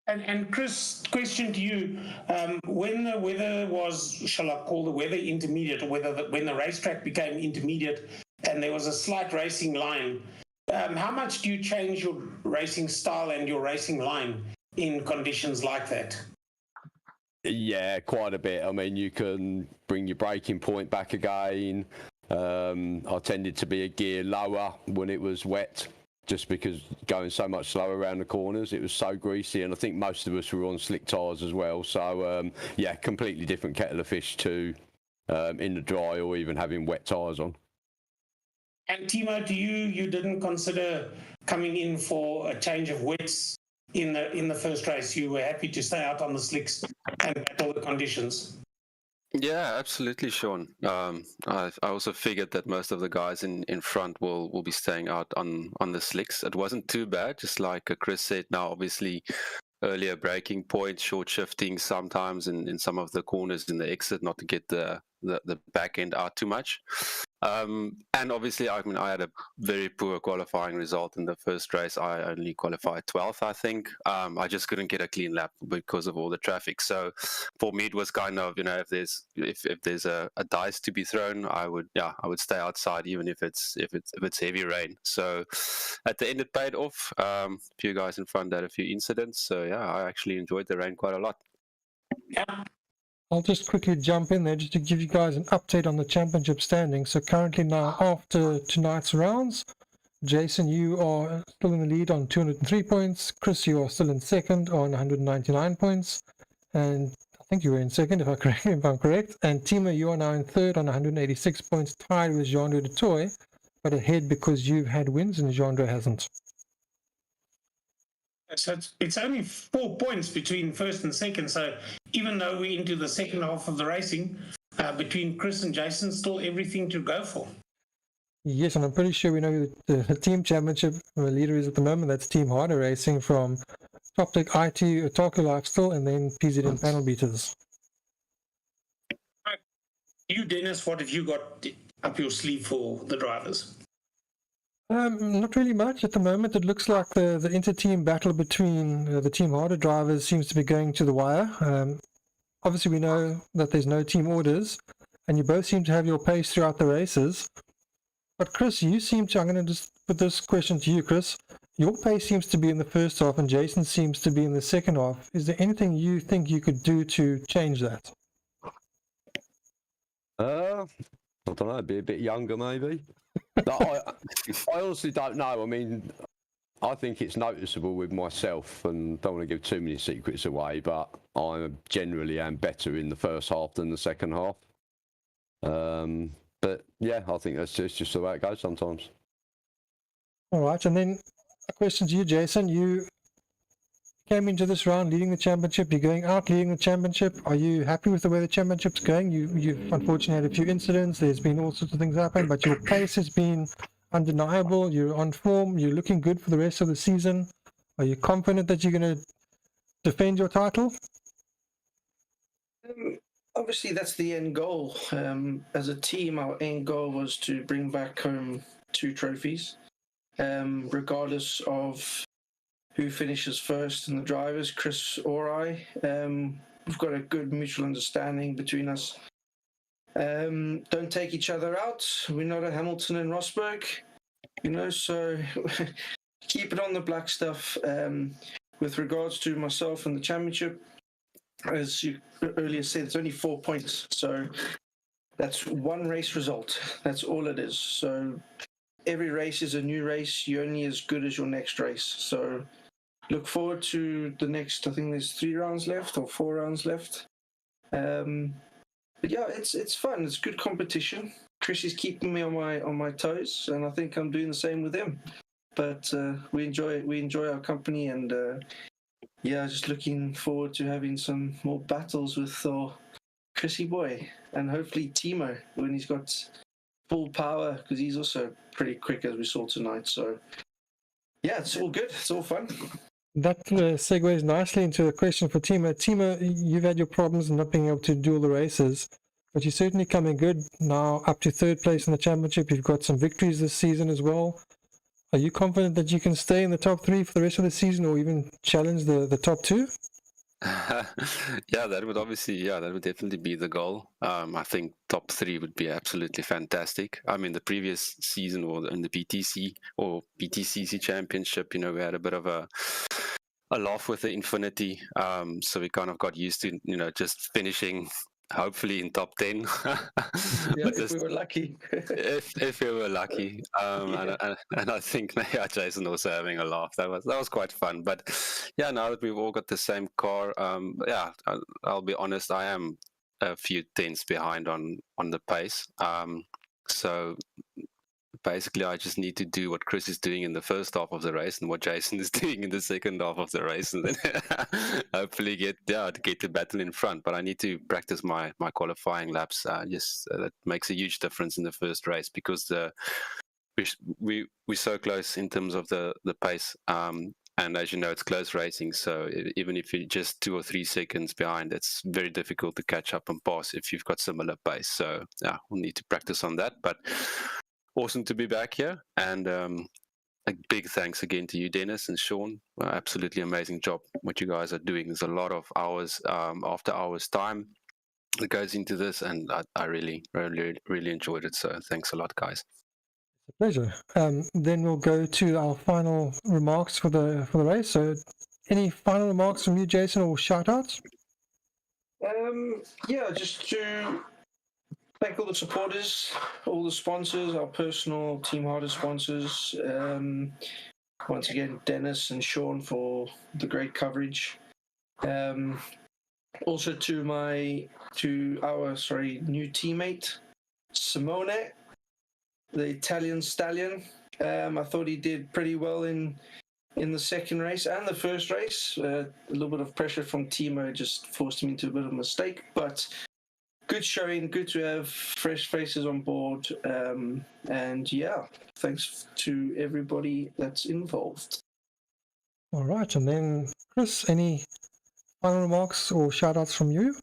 And Chris, question to you: when the weather was, shall I call the weather intermediate, or when the racetrack became intermediate, and there was a slight racing line, how much do you change your racing style and your racing line in conditions like that? Yeah, quite a bit. I mean, you can bring your braking point back again. I tended to be a gear lower when it was wet, just because going so much slower around the corners, it was so greasy, and I think most of us were on slick tyres as well. So yeah, completely different kettle of fish to in the dry or even having wet tyres on. And Timo, you didn't consider coming in for a change of wets in the first race? You were happy to stay out on the slicks and battle the conditions? Yeah, absolutely, Sean. I also figured that most of the guys in front will be staying out on the slicks. It wasn't too bad, just like Chris said. Now, obviously, earlier braking points, short shifting sometimes in some of the corners in the exit, not to get the back end out too much. And obviously, I mean, I had a very poor qualifying result in the first race. I only qualified 12th, I think. I just couldn't get a clean lap because of all the traffic. So for me, it was kind of, you know, if there's a dice to be thrown, I would stay outside even if it's heavy rain. So at the end, it paid off. A few guys in front had a few incidents. So yeah, I actually enjoyed the rain quite a lot. Yeah. I'll just quickly jump in there just to give you guys an update on the championship standing. So currently now, after tonight's rounds, Jason, you are still in the lead on 203 points. Chris, you are still in second on 199 points. And I think you were in second, if I'm correct. And Timo, you are now in third on 186 points, tied with Jean-Andre de Toy, but ahead because you've had wins and Jean-Andre hasn't. So it's only 4 points between first and second. So even though we're into the second half of the racing, between Chris and Jason, still everything to go for. Yes, and I'm pretty sure we know the team championship leader is at the moment. That's Team Harder Racing from Top Tech IT, Otaku Lifestyle, and then PZN Panel Beaters. You, Dennis, what have you got up your sleeve for the drivers? Not really much at the moment. It looks like the inter-team battle between the Team Harder drivers seems to be going to the wire. Obviously, we know that there's no team orders, and you both seem to have your pace throughout the races. But Chris, you seem to, I'm going to just put this question to you, Chris. Your pace seems to be in the first half, and Jason seems to be in the second half. Is there anything you think you could do to change that? I don't know, be a bit younger maybe. I honestly don't know. I mean, I think it's noticeable with myself, and don't want to give too many secrets away, but I generally am better in the first half than the second half. But yeah, I think that's just the way it goes sometimes. All right, and then a question to you, Jason. You came into this round leading the championship. You're going out leading the championship. Are you happy with the way the championship's going? You've unfortunately had a few incidents. There's been all sorts of things happen, but your pace has been undeniable. You're on form. You're looking good for the rest of the season. Are you confident that you're going to defend your title? Obviously, that's the end goal. As a team, our end goal was to bring back home 2 trophies, regardless of who finishes first in the drivers, Chris or I. We've got a good mutual understanding between us. Don't take each other out. We're not a Hamilton and Rosberg, so keep it on the black stuff. With regards to myself and the championship, as you earlier said, it's only 4 points. So that's one race result. That's all it is. So every race is a new race. You're only as good as your next race. So look forward to the next, I think there's 3 rounds left or 4 rounds left. But yeah, it's fun. It's good competition. Chris is keeping me on my toes, and I think I'm doing the same with him. But we enjoy our company, and just looking forward to having some more battles with Chrissy boy, and hopefully Timo when he's got full power, because he's also pretty quick as we saw tonight. So yeah, it's all good. It's all fun. That segues nicely into the question for Timo. Timo, you've had your problems not being able to do all the races, but you're certainly coming good now, up to 3rd place in the championship. You've got some victories this season as well. Are you confident that you can stay in the top 3 for the rest of the season, or even challenge the top 2? That would definitely be the goal. I think top 3 would be absolutely fantastic. I mean, the previous season, or in the BTC or BTCC championship, we had a bit of a laugh with the Infinity. So we kind of got used to, just finishing hopefully in top 10. If we were lucky. if we were lucky. And I think Jason also having a laugh. That was quite fun. But yeah, now that we've all got the same car, I'll be honest, I am a few tenths behind on the pace. So basically I just need to do what Chris is doing in the first half of the race and what Jason is doing in the second half of the race, and then hopefully get the battle in front. But I need to practice my qualifying laps. That makes a huge difference in the first race, because we're so close in terms of the pace. And as you know, it's close racing, so even if you're just 2 or 3 seconds behind, it's very difficult to catch up and pass if you've got similar pace. So yeah, we'll need to practice on that. But awesome to be back here, and a big thanks again to you, Dennis and Sean. Absolutely amazing job what you guys are doing. There's a lot of hours, after hours time that goes into this, and I really, really, really enjoyed it. So thanks a lot, guys. Pleasure. Then we'll go to our final remarks for the race. So, any final remarks from you, Jason, or shout-outs? Just to thank all the supporters, all the sponsors, our personal Team Harder sponsors. Once again, Dennis and Sean for the great coverage. Also to our new teammate, Simone, the Italian stallion. I thought he did pretty well in the second race and the first race. A little bit of pressure from Timo just forced him into a bit of a mistake, but good showing, good to have fresh faces on board. And yeah, thanks to everybody that's involved. All right, and then Chris, any final remarks or shout-outs from you?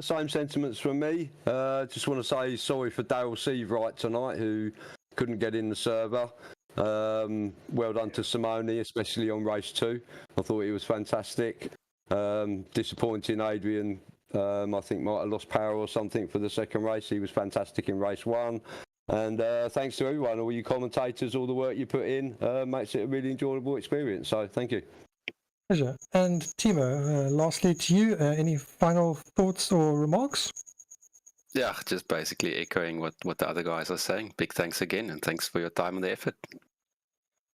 Same sentiments from me. Just want to say sorry for Dale Seavright tonight, who couldn't get in the server. Well done to Simone, especially on race 2. I thought he was fantastic. Disappointing Adrian, I think might have lost power or something for the second race. He was fantastic in race 1. And thanks to everyone, all you commentators, all the work you put in, makes it a really enjoyable experience. So thank you. Pleasure. And Timo, lastly to you, any final thoughts or remarks? Yeah, just basically echoing what the other guys are saying. Big thanks again, and thanks for your time and the effort.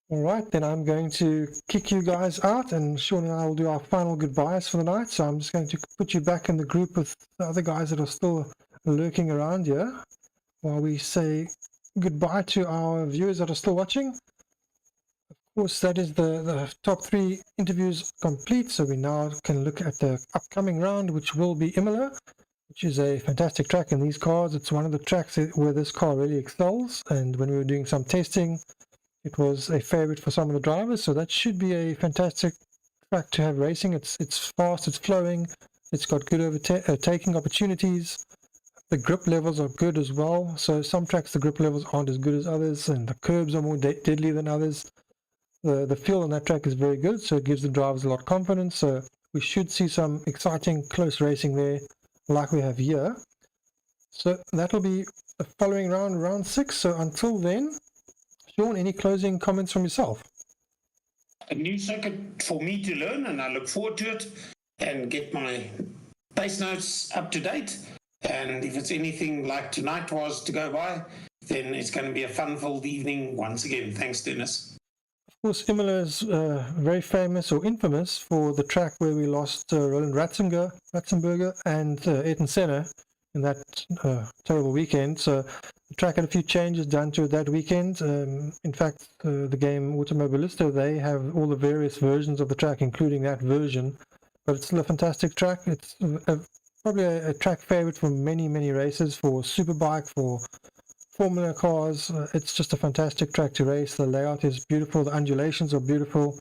All right, then I'm going to kick you guys out, and Sean and I will do our final goodbyes for the night. So I'm just going to put you back in the group with the other guys that are still lurking around here while we say goodbye to our viewers that are still watching. Of course, that is the top 3 interviews complete, so we now can look at the upcoming round, which will be Imola, which is a fantastic track in these cars. It's one of the tracks where this car really excels, and when we were doing some testing, it was a favorite for some of the drivers, so that should be a fantastic track to have racing. It's fast, it's flowing, it's got good overtaking opportunities. The grip levels are good as well, so some tracks the grip levels aren't as good as others, and the curbs are more deadly than others. The feel on that track is very good, so it gives the drivers a lot of confidence. So we should see some exciting close racing there, like we have here. So that'll be the following round, round 6. So until then, Sean, any closing comments from yourself? A new circuit for me to learn, and I look forward to it and get my base notes up to date. And if it's anything like tonight was to go by, then it's going to be a fun-filled evening once again. Thanks, Dennis. Of course, Imola is very famous or infamous for the track where we lost Roland Ratzenberger and Ayrton Senna in that terrible weekend. So the track had a few changes done to it that weekend. In fact, the game Automobilista, they have all the various versions of the track, including that version. But it's still a fantastic track. It's probably a track favorite for many, many races, for Superbike, for Formula cars. It's just a fantastic track to race. The layout is beautiful. The undulations are beautiful.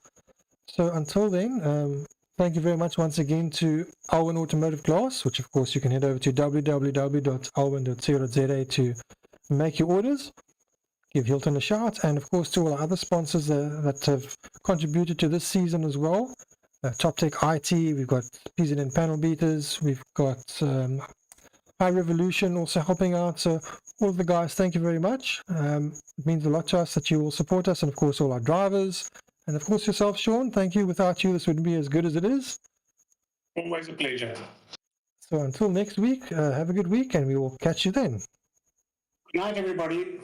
So until then, thank you very much once again to Alwin Automotive Glass, which of course you can head over to www.alwin.co.za to make your orders. Give Hilton a shout, and of course to all our other sponsors that have contributed to this season as well. Top Tech IT, we've got PZN panel beaters, we've got High Revolution also helping out. So all of the guys, thank you very much. It means a lot to us that you all support us, and of course all our drivers, and of course yourself, Sean. Thank you. Without you, this wouldn't be as good as it is. Always a pleasure. So until next week, have a good week, and we will catch you then. Good night, everybody.